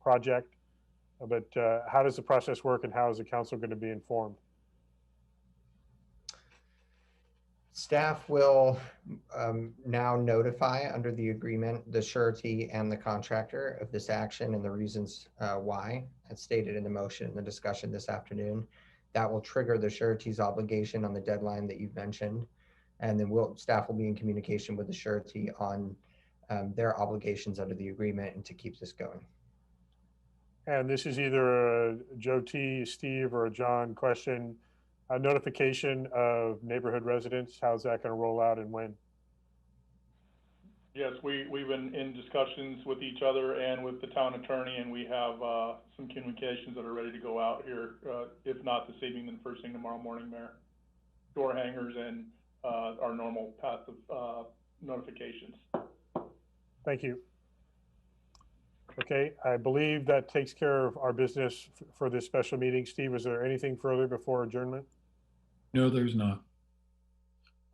project. But how does the process work and how is the council going to be informed? Staff will now notify under the agreement the surety and the contractor of this action and the reasons why, as stated in the motion in the discussion this afternoon. That will trigger the surety's obligation on the deadline that you've mentioned. And then staff will be in communication with the surety on their obligations under the agreement and to keep this going. And this is either a Joe T, Steve, or a John question. A notification of neighborhood residents, how's that going to roll out and when? Yes, we've been in discussions with each other and with the town attorney, and we have some communications that are ready to go out here, if not this evening, then first thing tomorrow morning, Mayor. Door hangers and our normal path of notifications. Thank you. Okay, I believe that takes care of our business for this special meeting. Steve, is there anything further before adjournment? No, there's not.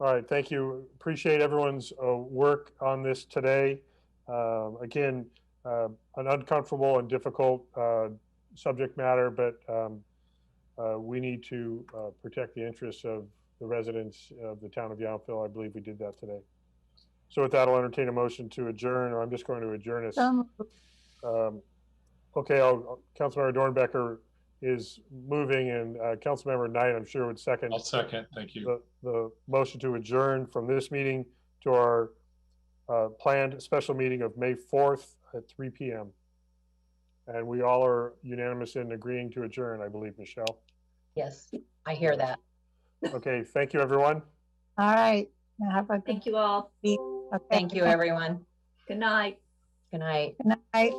All right, thank you. Appreciate everyone's work on this today. Again, an uncomfortable and difficult subject matter, but we need to protect the interests of the residents of the town of Yountville. I believe we did that today. So with that, I'll entertain a motion to adjourn, or I'm just going to adjourn us. Okay, Councilmember Dornbecker is moving, and Councilmember Knight, I'm sure, would second. I'll second. Thank you. The motion to adjourn from this meeting to our planned special meeting of May 4th at 3 p.m. And we all are unanimous in agreeing to adjourn, I believe, Michelle. Yes, I hear that. Okay, thank you, everyone. All right. Now have a good Thank you all. week. Okay. Thank you, everyone. Good night. Good night. Good night.